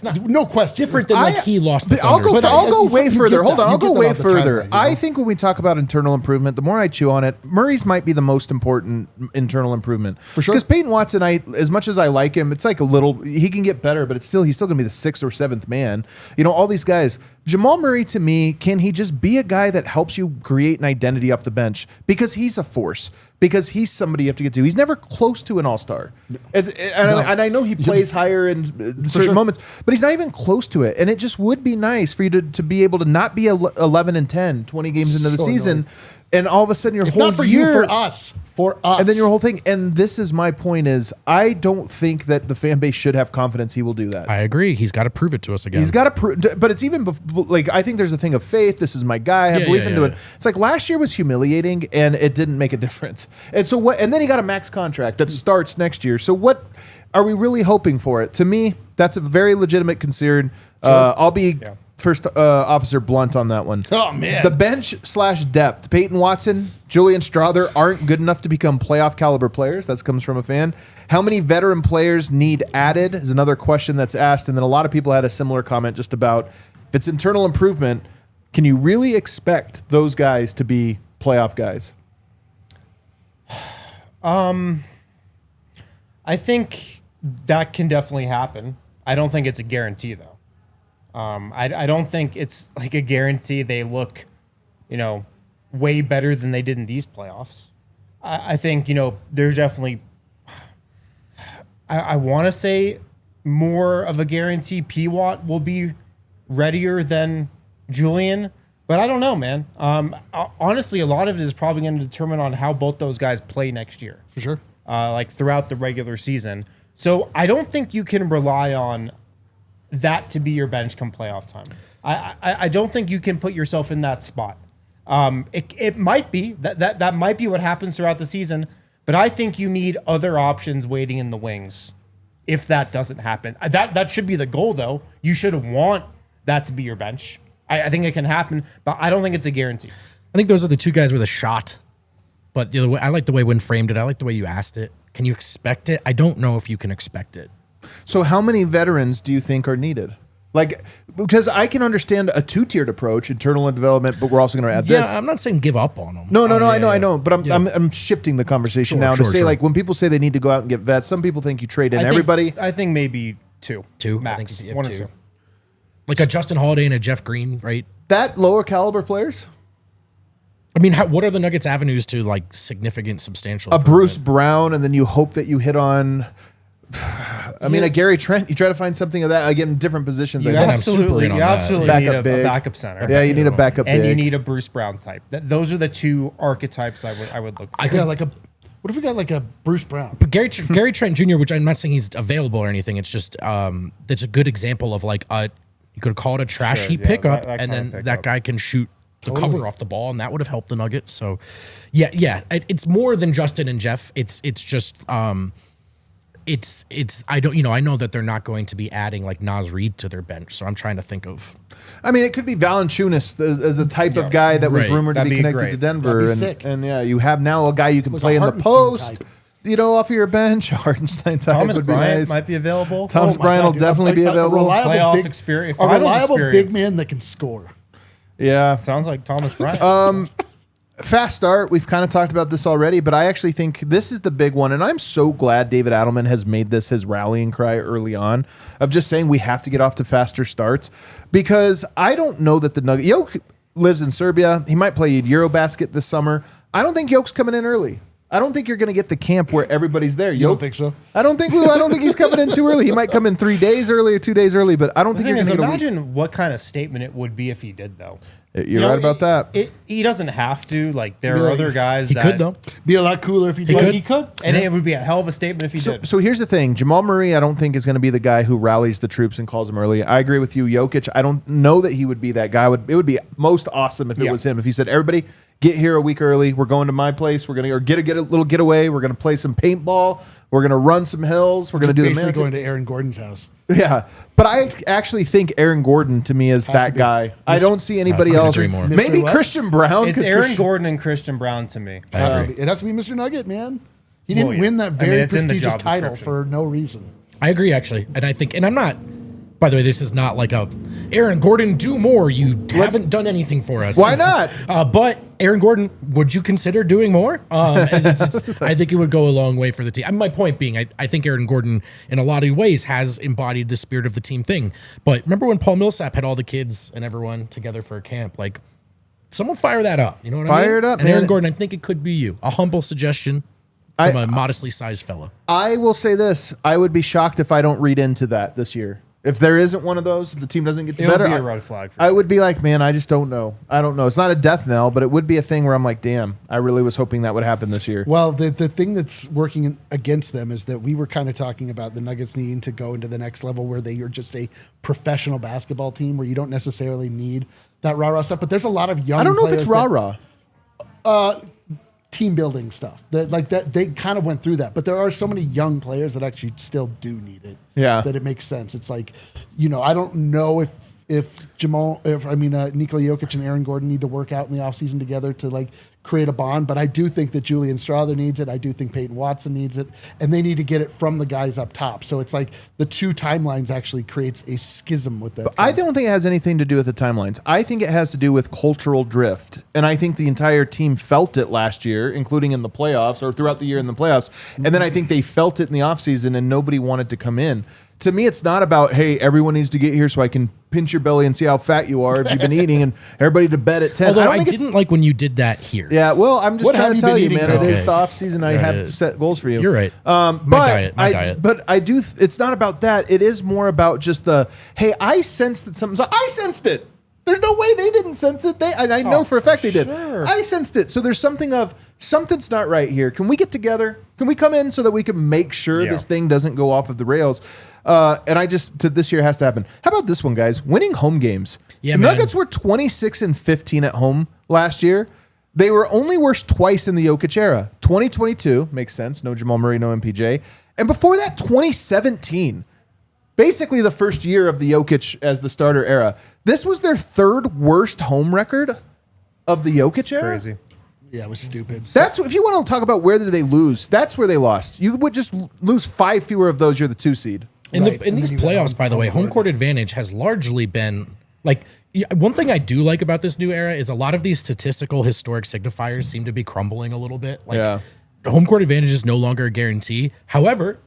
not no question. different than like he lost. The I'll go. Thunder. I'll go you way get further. that. Hold on. You I'll get go that way off the further. timeline, I think when we talk about internal improvement, the more I chew on it, Murray's might be the most important internal improvement For sure. Because Peyton Watson, as much as I like him, it's like a little. He can get better, but he's still going to be the 6th or 7th man. You know, all these guys. Jamal Murray, to me, can he just be a guy that helps you create an identity off the bench? Because he's a force. Because he's somebody you have to get to. He's never close to an all-star. And I know he plays higher in certain moments, but he's not even close to it. And it just would be nice for you to be able to not be 11 and 10, 20 games into the So season, annoying. and all of a sudden your It's whole not for year, you, for us. For us. and then your whole thing. And this is my point: is I don't think that the fan base should have confidence he will do that. I agree. He's got to prove it to us again. He's got to prove, but it's even like I think there's a thing of faith. This is my guy. I believe into it. It's like last year was humiliating, and it didn't make a difference. And so what? And then he got a max contract that starts next year. So what are we really hoping for it? To me, that's a very legitimate concern. I'll be first officer blunt on that one. Oh, man. The bench / depth. Peyton Watson, Julian Strother aren't good enough to become playoff caliber players. That comes from a fan. How many veteran players need added is another question that's asked. And then a lot of people had a similar comment just about if it's internal improvement, can you really expect those guys to be playoff guys? I think that can definitely happen. I don't think it's a guarantee, though. I don't think it's like a guarantee they look, way better than they did in these playoffs. I think, there's definitely, I want to say more of a guarantee P-Watt will be readier than Julian, but I don't know, man. Honestly, a lot of it is probably going to determine on how both those guys play next year. for sure. Like throughout the regular season. So I don't think you can rely on that to be your bench come playoff time. I don't think you can put yourself in that spot. It might be that might be what happens throughout the season, but I think you need other options waiting in the wings if that doesn't happen. That should be the goal, though. You should want that to be your bench. I think it can happen, but I don't think it's a guarantee. I think those are the two guys with a shot. But the other way, I like the way Wynn framed it. I like the way you asked it. Can you expect it? I don't know if you can expect it. So how many veterans do you think are needed? Like, because I can understand a 2-tiered approach, internal development, but we're also going to add this. Yeah, I'm not saying give up on them. No, I know, but I'm shifting the conversation now to say like when people say they need to go out and get vets, some people think you trade in everybody. I think maybe two. I Max. think you have One or two. two. Like a Justin Holiday and a Jeff Green, right? That lower caliber players, I mean, what are the Nuggets' avenues to like significant, substantial? a Bruce Brown, and then you hope that you hit on. I mean, a Gary Trent. You try to find something of that again in different positions. You I think. I'm super absolutely, in on you that. absolutely Backup need a big. backup center. Yeah, you need a backup and big. you need a Bruce Brown type. Those are the two archetypes I would look for. What if we got like a Bruce Brown? But Gary Trent Jr., which I'm not saying he's available or anything. It's just that's a good example of like you could call it a trash Sure, heap yeah, pickup, that and kind of then that pickup. guy can shoot the cover off the ball, and that would have helped the Nuggets. So, yeah, it's more than Justin and Jeff. It's just I don't I know that they're not going to be adding like Naz Reid to their bench, so I'm trying to think of. I mean, it could be Valanciunas as a type of guy that was Right. rumored to That'd be be connected great. to Denver, That'd be and sick. yeah, you have now a guy you can Like play a in the Hartenstein post. type. off of your bench. Hartenstein type Thomas would be Bryant nice. might be available. Thomas Bryant will definitely be available. Playoff experience, a reliable experience. big man that can score. Yeah. Sounds like Thomas Bryant. Fast start. We've kind of talked about this already, but I actually think this is the big one, and I'm so glad David Adelman has made this his rallying cry early on of just saying we have to get off to faster starts, because I don't know that the Nuggets. Jokić lives in Serbia. He might play Eurobasket this summer. I don't think Jokić's coming in early. I don't think you're going to get the camp where everybody's there. You don't think so? I don't think he's coming in too early. He might come in 3 days early or 2 days early, but I don't think The you're thing going is, to get imagine what kind of statement it would be if he did, though. You're right about that. He doesn't have to. Like, there are other guys He that could, though. Be a lot cooler if he did. could. He could. And it would be a hell of a statement if he did. So here's the thing. Jamal Murray, I don't think is going to be the guy who rallies the troops and calls them early. I agree with you. Jokić, I don't know that he would be that guy. It would be most awesome if it was him. If he said, everybody, get here a week early. We're going to my place. We're going to get a little getaway. We're going to play some paintball. We're going to run some hills. We're going to do the basically marathon. going to Aaron Gordon's house. Yeah, but I actually think Aaron Gordon to me is that guy. I don't see anybody else. couldn't agree more. Maybe Mr. what? Christian Brown. It's 'cause Aaron Gordon and Christian Brown to me. I agree. It has to be Mr. Nugget, man. He didn't Well, yeah. win that I mean, very it's in the prestigious job title description. for no reason. I agree, actually. And I think, and I'm not, by the way, this is not like a, Aaron Gordon, do more. You haven't done anything for us. Why not? But Aaron Gordon, would you consider doing more? I think it would go a long way for the team. My point being, I think Aaron Gordon, in a lot of ways, has embodied the spirit of the team thing. But remember when Paul Millsap had all the kids and everyone together for a camp? Like, someone fire that up. You know what I mean? Fire it up, and Aaron man. Gordon, I think it could be you. A humble suggestion from a modestly sized fella. I will say this. I would be shocked if I don't read into that this year. If there isn't one of those, if the team doesn't get It'll better, be a red flag for I sure. would be like, man, I just don't know. I don't know. It's not a death knell, but it would be a thing where I'm like, damn, I really was hoping that would happen this year. Well, the thing that's working against them is that we were kind of talking about the Nuggets needing to go into the next level where they are just a professional basketball team where you don't necessarily need that rah-rah stuff. But there's a lot of young I don't know if it's players rah-rah. team building stuff that they kind of went through that, but there are so many young players that actually still do need it. Yeah. That it makes sense. It's like, I don't know if Nikola Jokić and Aaron Gordon need to work out in the offseason together to like create a bond, but I do think that Julian Strawther needs it. I do think Peyton Watson needs it, and they need to get it from the guys up top. So it's like the two timelines actually creates a schism with that. I don't think it has anything to do with the timelines. I think it has to do with cultural drift. And I think the entire team felt it last year, including in the playoffs or throughout the year in the playoffs. And then I think they felt it in the offseason and nobody wanted to come in. To me, it's not about, hey, everyone needs to get here so I can pinch your belly and see how fat you are if you've been eating, and everybody to bed at 10. Although don't I think it's- didn't like when you did that here. Yeah, well, I'm just What trying have to you tell been you, eating, man. though? It is Okay. the off season. I There have it is. set goals for you. You're right. My diet. But I do. It's not about that. It is more about just the, hey, I sensed that something's. I sensed it. There's no way they didn't sense it. And I know for a fact they did. sure. I sensed it. So there's something's not right here. Can we get together? Can we come in so that we can make sure Yeah. this thing doesn't go off of the rails? This year has to happen. How about this one, guys? Winning home games. Yeah, the man. Nuggets were 26-15 at home last year. They were only worse twice in the Jokić era. 2022 makes sense. No Jamal Murray, no MPJ. And before that, 2017. Basically the first year of the Jokić as the starter era. This was their third worst home record of the Jokić era. Crazy. Yeah, it was stupid. That's if you want to talk about where did they lose. That's where they lost. You would just lose 5 fewer of those. You're the 2 seed. In Right, the in and these then you got playoffs, by the way, home court advantage has largely been like one thing I do like about this new era is a lot of these statistical historic signifiers seem to be crumbling a little bit. Like Yeah. home court advantage is no longer a guarantee. However,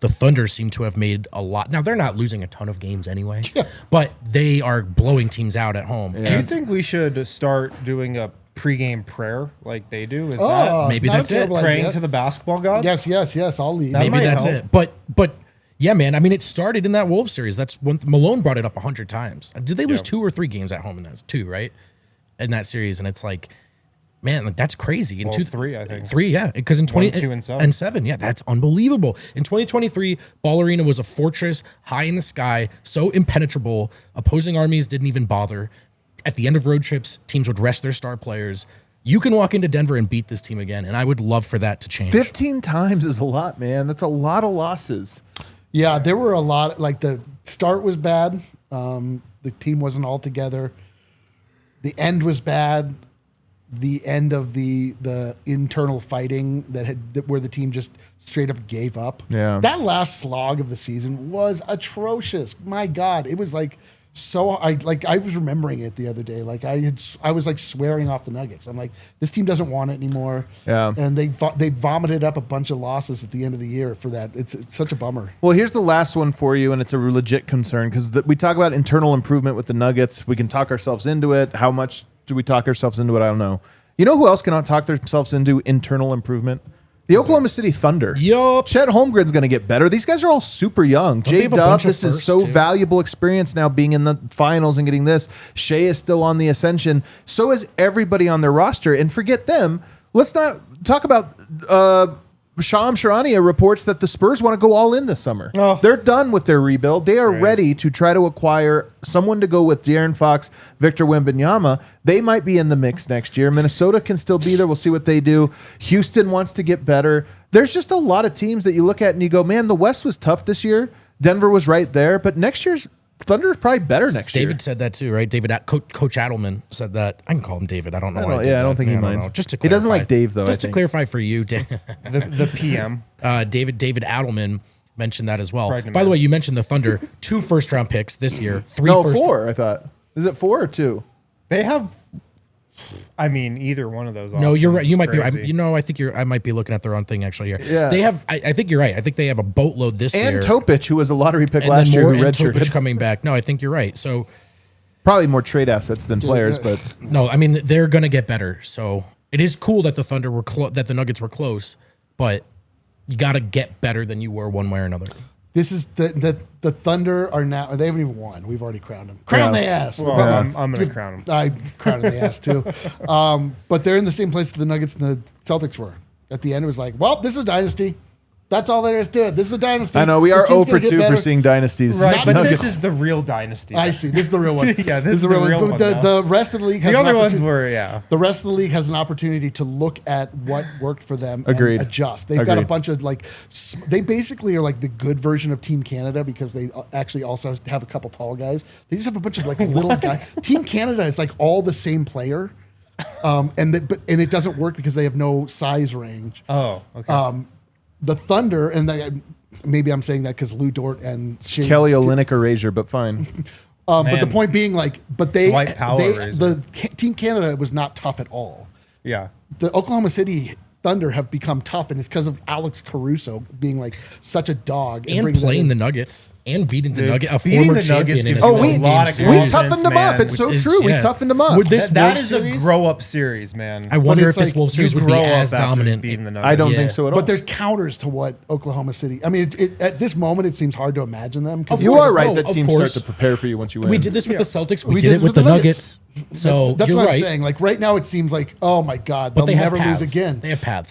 the Thunder seem to have made a lot. Now they're not losing a ton of games anyway, but they are blowing teams out at home. Do you think we should start doing a pregame prayer like they do? Is that Maybe not a that's it. terrible praying idea. to the basketball gods? Yes, I'll leave. That Maybe might that's help. it. But yeah, man. I mean, it started in that Wolves series. That's when Malone brought it up 100 times. Did they lose 2 or 3 games at home in that? 2, right? In that series, and it's like, man, like, that's crazy. In Well, 3, I think. 3, yeah, because in 20 1, 2, and 7. and 7, yeah, that's unbelievable. In 2023, Ball Arena was a fortress high in the sky, so impenetrable. Opposing armies didn't even bother. At the end of road trips, teams would rest their star players. You can walk into Denver and beat this team again, and I would love for that to change. 15 times is a lot, man. That's a lot of losses. Yeah, there were a lot. Like the start was bad. The team wasn't all together. The end was bad. the end of the internal fighting where the team just straight up gave up. Yeah. That last slog of the season was atrocious. My God, it was like I was remembering it the other day. Like I was like swearing off the Nuggets. I'm like, this team doesn't want it anymore. Yeah. And they vomited up a bunch of losses at the end of the year for that. It's such a bummer. Well, here's the last one for you, and it's a legit concern because we talk about internal improvement with the Nuggets. We can talk ourselves into it. How much do we talk ourselves into it? I don't know. You know who else cannot talk themselves into internal improvement? The Oklahoma City Thunder. Yup. Chet Holmgren's going to get better. These guys are all super young. they have a J-Dub, bunch of this is firsts, so too? valuable experience now being in the finals and getting this. Shea is still on the ascension. So is everybody on their roster. And forget them. Let's not talk about Shams Charania reports that the Spurs want to go all in this summer. Oh. They're done with their rebuild. They are ready to try to acquire someone to go with De'Aaron Fox, Victor Wembanyama. They might be in the mix next year. Minnesota can still be there. We'll see what they do. Houston wants to get better. There's just a lot of teams that you look at and you go, man, the West was tough this year. Denver was right there. But next year's Thunder is probably better next year. David said that too, right? Coach Adelman said that. I can call him David. I don't know. I don't think he minds. Just to He doesn't clarify. like Dave, though, Just I to think. clarify for you, The PM. David Adelman mentioned that as well. Pregnant By the man. way, you mentioned the Thunder, 2 first-round picks this year, 3 No, first. 4, I thought. Is it 4 or 2? They have. I mean, either one of those. No, you're right. options You is might be. crazy. I think I might be looking at the wrong thing actually here. Yeah. They have. I think you're right. I think they have a boatload this And year. Topic, who was a lottery pick and last then year, more who and Topic redshirted. coming back. No, I think you're right. So Probably more trade assets than players, but no, I mean they're gonna get better. So it is cool that the Thunder were that the Nuggets were close, but you got to get better than you were one way or another. This is the Thunder are now. They haven't even won. We've already crowned them. Crown the ass. Well, I'm going to crown them. I crowned the ass too. But they're in the same place that the Nuggets and the Celtics were. At the end, it was like, well, this is a dynasty. That's all there is to it. This is a dynasty. I know we This are 0 team's for gonna get 2 for better. seeing dynasties. Right, but Nuggets. this is the real dynasty. I see. This is the real one. Yeah, this is the real one now. The rest of the league has The an other ones opportunity- were, yeah. The rest of the league has an opportunity to look at what worked for them Agreed. and adjust. They've got a Agreed. bunch of they basically are like the good version of Team Canada because they actually also have a couple tall guys. They just have a bunch of like little guys. Team Canada is like all the same player, and it doesn't work because they have no size range. Oh, okay. The Thunder, and maybe I'm saying that because Lou Dort and Shea, Kelly Olynyk erasure, but fine. but the Man. point being, like, but Dwight Powell razor. Team Canada was not tough at all. yeah. The Oklahoma City Thunder have become tough, and it's because of Alex Caruso being like such a dog And bringing them playing in. the Nuggets and beating the Dude, Nuggets, a beating former the Nuggets champion. In gives a you a seven-game lot of series. We confidence, toughened them man. up. It's so It's- true. We yeah. toughened them up. Would this That Wolves is a series- grow-up series, man. I wonder if it's this like Wolves You series would be grow as up after dominant. beating the Nuggets. I don't Yeah. think so at all. But there's counters to what Oklahoma City. I mean, at this moment, it seems hard to imagine them. 'cause you it's- are right Oh, that of teams start course. to prepare for you once you win. We did this with the Celtics. We, We did it with the Nuggets. So That's you're what right. I'm saying. Like right now, it seems like, oh my God, But they'll they have never paths. lose again. They have paths.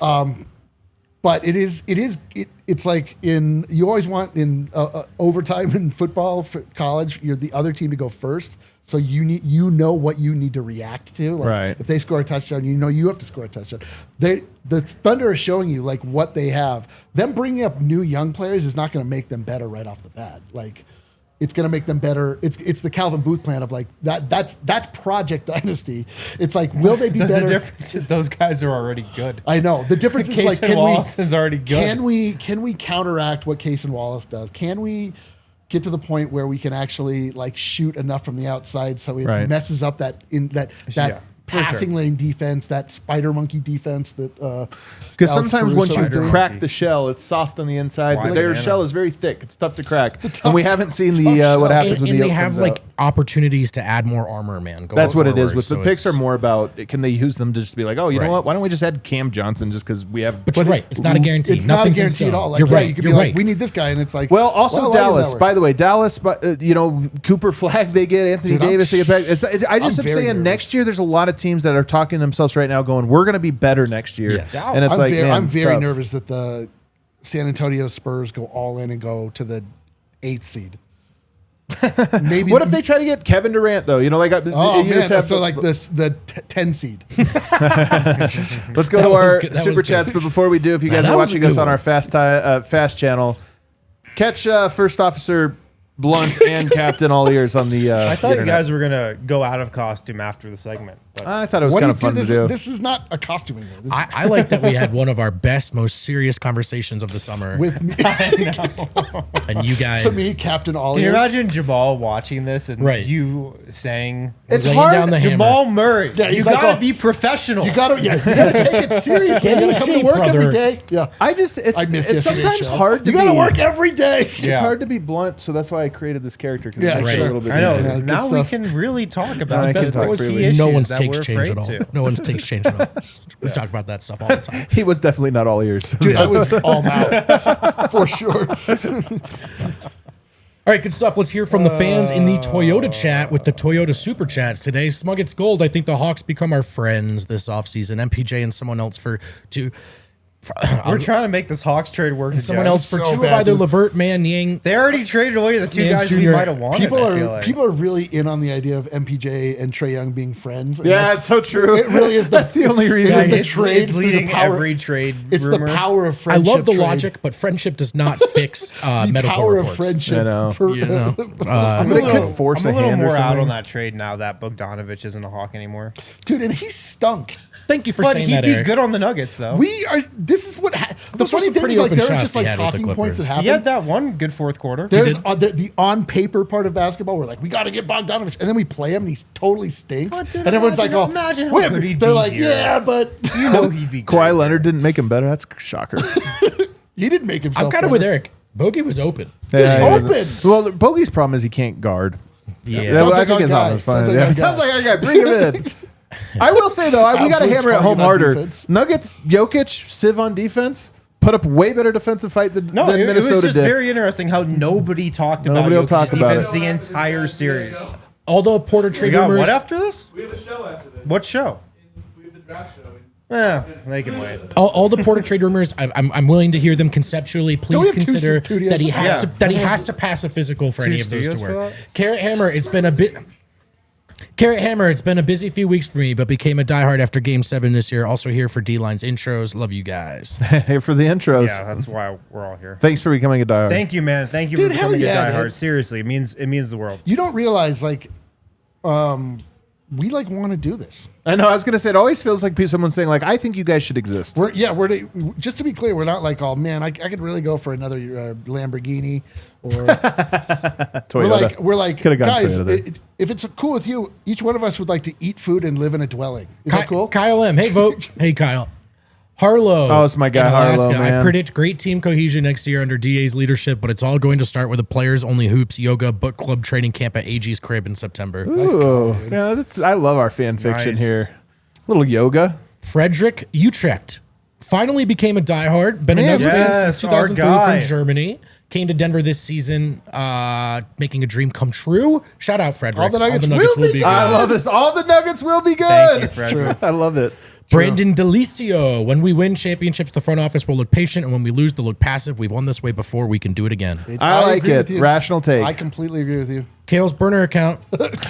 But it's like you always want in overtime in football, for college, you're the other team to go first. So you know what you need to react to. Like Right. if they score a touchdown, you know you have to score a touchdown. The Thunder is showing you like what they have. Them bringing up new young players is not going to make them better right off the bat. Like it's going to make them better. It's the Calvin Booth plan of like that's Project Dynasty. It's like will they be The better? difference is those guys are already good. I know the difference is like Cason Wallace is already good. Can we counteract what Cason Wallace does? Can we get to the point where we can actually like shoot enough from the outside so it Right. messes up that Yeah, for passing sure. lane defense, that spider monkey defense that Because Alex sometimes Caruso once you is doing. crack the shell, it's soft on the inside. Why But their banana? shell is very thick. It's tough to crack. a tough- And we haven't seen tough the shell. what happens and when and the they yolk have comes like out. opportunities to add more armor, man. That's what it is. forward. With So the picks are it's- more about can they use them to just be like, oh, you know Right. what? Why don't we just add Cam Johnson just because we have. But you're right. It's not a guarantee. It's not a Nothing's in guarantee at stone. all. Like You're yeah, right. you could You're be right. like, we need this guy, and it's like, Well, also why did that Dallas. work? By the way, Dallas. But Cooper Flag they get Anthony Dude, I'm- Davis they get back. I just I'm am very saying nervous. next year there's a lot of teams that are talking to themselves right now, going, we're going to be better next year. Yes. And it's I'm like, very, man, I'm it's very tough. nervous that the San Antonio Spurs go all in and go to the 8th seed. Maybe What if they try to get Kevin Durant though? Oh you man, just have so like the 10 seed. Let's go to That was our good. That super was chats. good. But before we do, if you guys that are was a watching good us on one. our fast channel, catch First Officer Blunt and Captain AllEars on the. I thought you internet. guys were going to go out of costume after the segment. I thought it was What kind do of you fun do? to do. This is not a costuming. Though. This is I like that we had one of our best, most serious conversations of the summer. with me, And you guys. to me, Captain AllEars. Can you imagine Jamal watching this and Right. you saying, It's laying hard. down the hammer. Jamal Murray, Yeah, you he's like, gotta oh, be professional. You gotta take it seriously. You Get in gotta come to shape, work every brother. day. Yeah, I just it's I missed it's yesterday's sometimes show. hard to You gotta be, work every day. It's Yeah. hard to be blunt, so that's why I created this character. 'Cause Yeah, it makes it sure. a little bit I know. easier. Yeah, good Now we stuff. can really talk I about can the talk those freely. key issues no one's that takes we're change at afraid all. to. No one's takes change at all. We talk about that stuff all the time. He was definitely not all ears. Dude, I was all mouth for sure. All right, good stuff. Let's hear from the fans in the Toyota chat with the Toyota Superchats today. Smuggets Gold, I think the Hawks become our friends this offseason. MPJ and someone else We're trying to make this Hawks trade work. someone Jess. else for So two bad, of either dude. Levert, Manning. They already traded away the two Nance guys we Jr. might have wanted. People I feel are like. people are really in on the idea of MPJ and Trae Young being friends. And Yeah, that's- it's so true. It really is. That's the only reason. It is the it's, trade it's through the leading power- every trade. It's rumor. the power of I friendship. love the trade. logic, but friendship does not fix The medical power reports. of friendship. I know. You know? I'm They a could little, force I'm a a little hand or more out something. on that trade now that Bogdanovich isn't a Hawk anymore. Dude, and he stunk. Thank you for But saying he'd that, be Eric. good on the Nuggets, though. We are. This is what. The Those were funny some thing pretty is, like, open there are shots just he like had with the talking points that Clippers. happen. he had that one good fourth quarter. There's did. the on paper part of basketball. We're like, we got to get Bogdanovich, and then we play him, and he totally stinks. But, dude, and everyone's like, imagine- oh, imagine how wait, good he'd they're be like, here. yeah, but You know he'd be Kawhi good. Leonard didn't make him better. That's a shocker. he didn't make himself. I'm kind of better. with Eric. Bogey was open. Yeah, he open. wasn't- Well, Bogey's problem is he can't guard. Yeah. Sounds I like think our his guy. arm is fine. Sounds like Yeah, our sounds guy. like our guy. Bring him in. I will say though, we got to Absolute hammer it home target on harder. defense. Nuggets, Jokic, Civ on defense put up way better defensive fight than No, it Minnesota was just did. very interesting how nobody talked about Nobody will talk Jokic's about defense it. the entire series. Although Porter We trade got rumors. what after this? We have a show after this. What show? We have the draft show. They can wait. All the Porter trade rumors, I'm willing to hear them conceptually. Please we have consider two studios? that he has Yeah. to pass a physical for any of those to studios for work. that? Carrot Hammer, it's been a busy few weeks for me, but became a diehard after Game 7 this year. Also here for D-Line's intros. Love you guys. Here for the intros. Yeah, that's why we're all here. Thanks for becoming a diehard. Thank you, man. Thank you Dude, for hell becoming yeah, a diehard. dude. Seriously, it means the world. You don't realize, like, we like want to do this. I know. I was gonna say it always feels like someone saying like, "I think you guys should exist." Just to be clear, we're not like, oh man, I could really go for another Lamborghini, or Toyota. we're like, Coulda gone guys, Toyota there. if it's cool with you, each one of us would like to eat food and live in a dwelling. Is that cool? Kyle M. Hey, Vogt. Hey, Kyle. Harlow. Oh, it's my guy, in Alaska. Harlow, man. I predict great team cohesion next year under DA's leadership, but it's all going to start with a players only hoops yoga book club training camp at AG's crib in September. Ooh, yeah, I love our fan fiction Nice. here. Little yoga. Frederick Utrecht finally became a diehard. Been a Nuggets fan Yes, since our 2003 guy. from Germany. Came to Denver this season, making a dream come true. Shout out, Frederick. All the Nuggets will be good. I love this. All the Nuggets will be good. Thank you, Frederick. I love it. Brandon Delicio. When we win championships, the front office will look patient, and when we lose, they'll look passive. We've won this way before. We can do it again. I like agree it. with you. Rational take. I completely agree with you. Kale's burner account.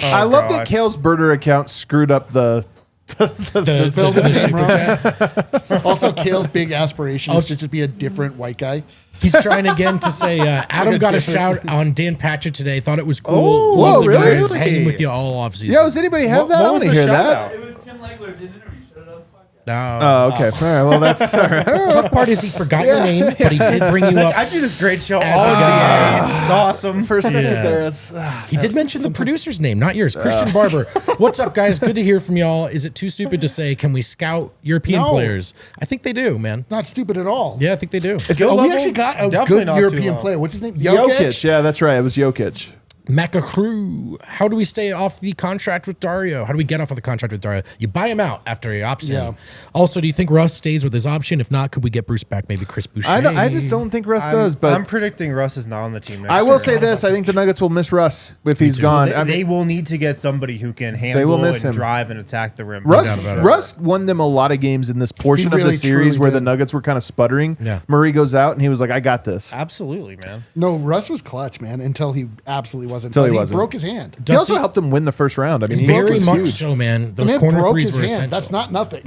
I love that God. Kale's burner account screwed up the. Spelled his name super wrong. chat. Also, Kale's big aspiration is to just be a different white guy. He's trying again to say, Adam got a shout on Dan Patchett today. Thought it was cool. Oh, Love whoa, the really? guys. Hanging with you all offseason. Yeah, does anybody have that? I What want was to the hear shout that. out? It was Tim Legler did an interview. Shut it on the podcast. No. Oh, okay. All right. Well, that's all right. Tough part is he forgot your name, but he did bring you Like, up. I do this great show As all a guy. NBA. It's awesome. For a second Yeah. there, it's, He did mention the producer's name, not yours. Christian Barber. What's up, guys? Good to hear from y'all. Is it too stupid to say, can we scout European No. players? I think they do, man. Not stupid at all. Yeah, I think they do. Skill Oh, we level? actually got a Definitely good not too European low. player. What's his name? Jokic. Yeah, that's right. It was Jokic. Macacrew. How do we stay off the contract with Dario? How do we get off of the contract with Dario? You buy him out after he opts Yeah. in. Also, do you think Russ stays with his option? If not, could we get Bruce back? Maybe Chris Boucher? I just don't think Russ does. But I'm predicting Russ is not on the team next I will year. say this: I think the Nuggets will miss Russ if he's gone. I They mean, will need to get somebody who can will handle miss and him. drive and attack the rim. Russ won them a lot of games in this portion of really, the series truly where the did. Nuggets were kind of sputtering. Yeah. Murray goes out and he was like, "I got this." Absolutely, man. No, Russ was clutch, man, until he absolutely wasn't. Until he But wasn't. broke his hand. He also helped them win the first round. I mean, he Very was much huge. so, man. The Those man corner broke threes his were hand. essential. That's not nothing.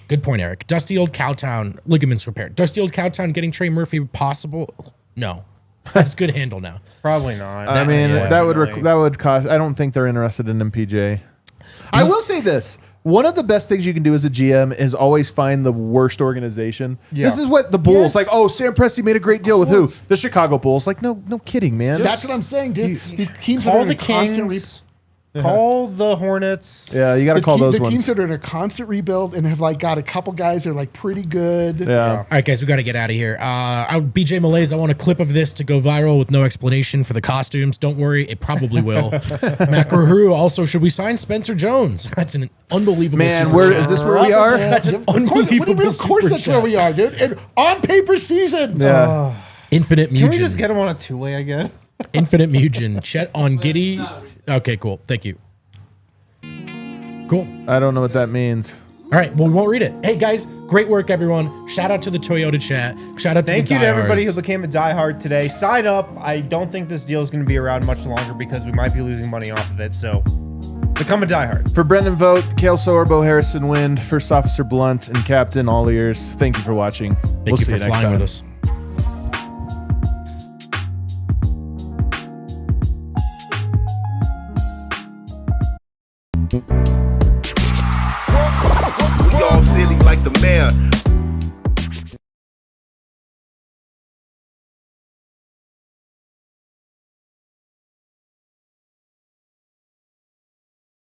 Good point, Eric. Dusty old Cowtown ligaments repaired. Dusty old Cowtown getting Trey Murphy possible? No. That's good handle now. Probably not. I mean, Yeah, that would really. that would cost. I don't think they're interested in MPJ. I will say this: One of the best things you can do as a GM is always find the worst organization. Yeah. This is what the Bulls, Yes. like, oh, Sam Presti made a great deal with who? The Chicago Bulls. Like, no kidding, man. That's what I'm saying, dude. These teams that are Call in the a constant Kings. Call the Hornets. Yeah, you got to call those the ones. teams that are in a constant rebuild and have like got a couple guys that are like pretty good. Yeah. All right, guys, we got to get out of here. BJ Malaise, I want a clip of this to go viral with no explanation for the costumes. Don't worry, it probably will. Macrohuru, also, should we sign Spencer Jones? That's an unbelievable Man, super where chat. is this where we are? That's an Of course, what do you mean? unbelievable Of course, super that's where chat. we are, dude. And on paper season. Yeah. Infinite Mugen. Can we just get him on a two-way again? Infinite Mugen. Chet on Giddy. Okay, cool. Thank you. Cool. I don't know what that means. All right, well, we won't read it. Hey, guys, great work, everyone. Shout out to the Toyota chat. Shout out to Thank the you to everybody who diehards. became a diehard today. Sign up. I don't think this deal is going to be around much longer because we might be losing money off of it. So become a diehard. For Brendan Vogt, Cale Sorbo, Harrison Wind, First Officer Blunt, and Captain AllEars, thank you for watching. Thank you for flying with us. We all city like the mayor.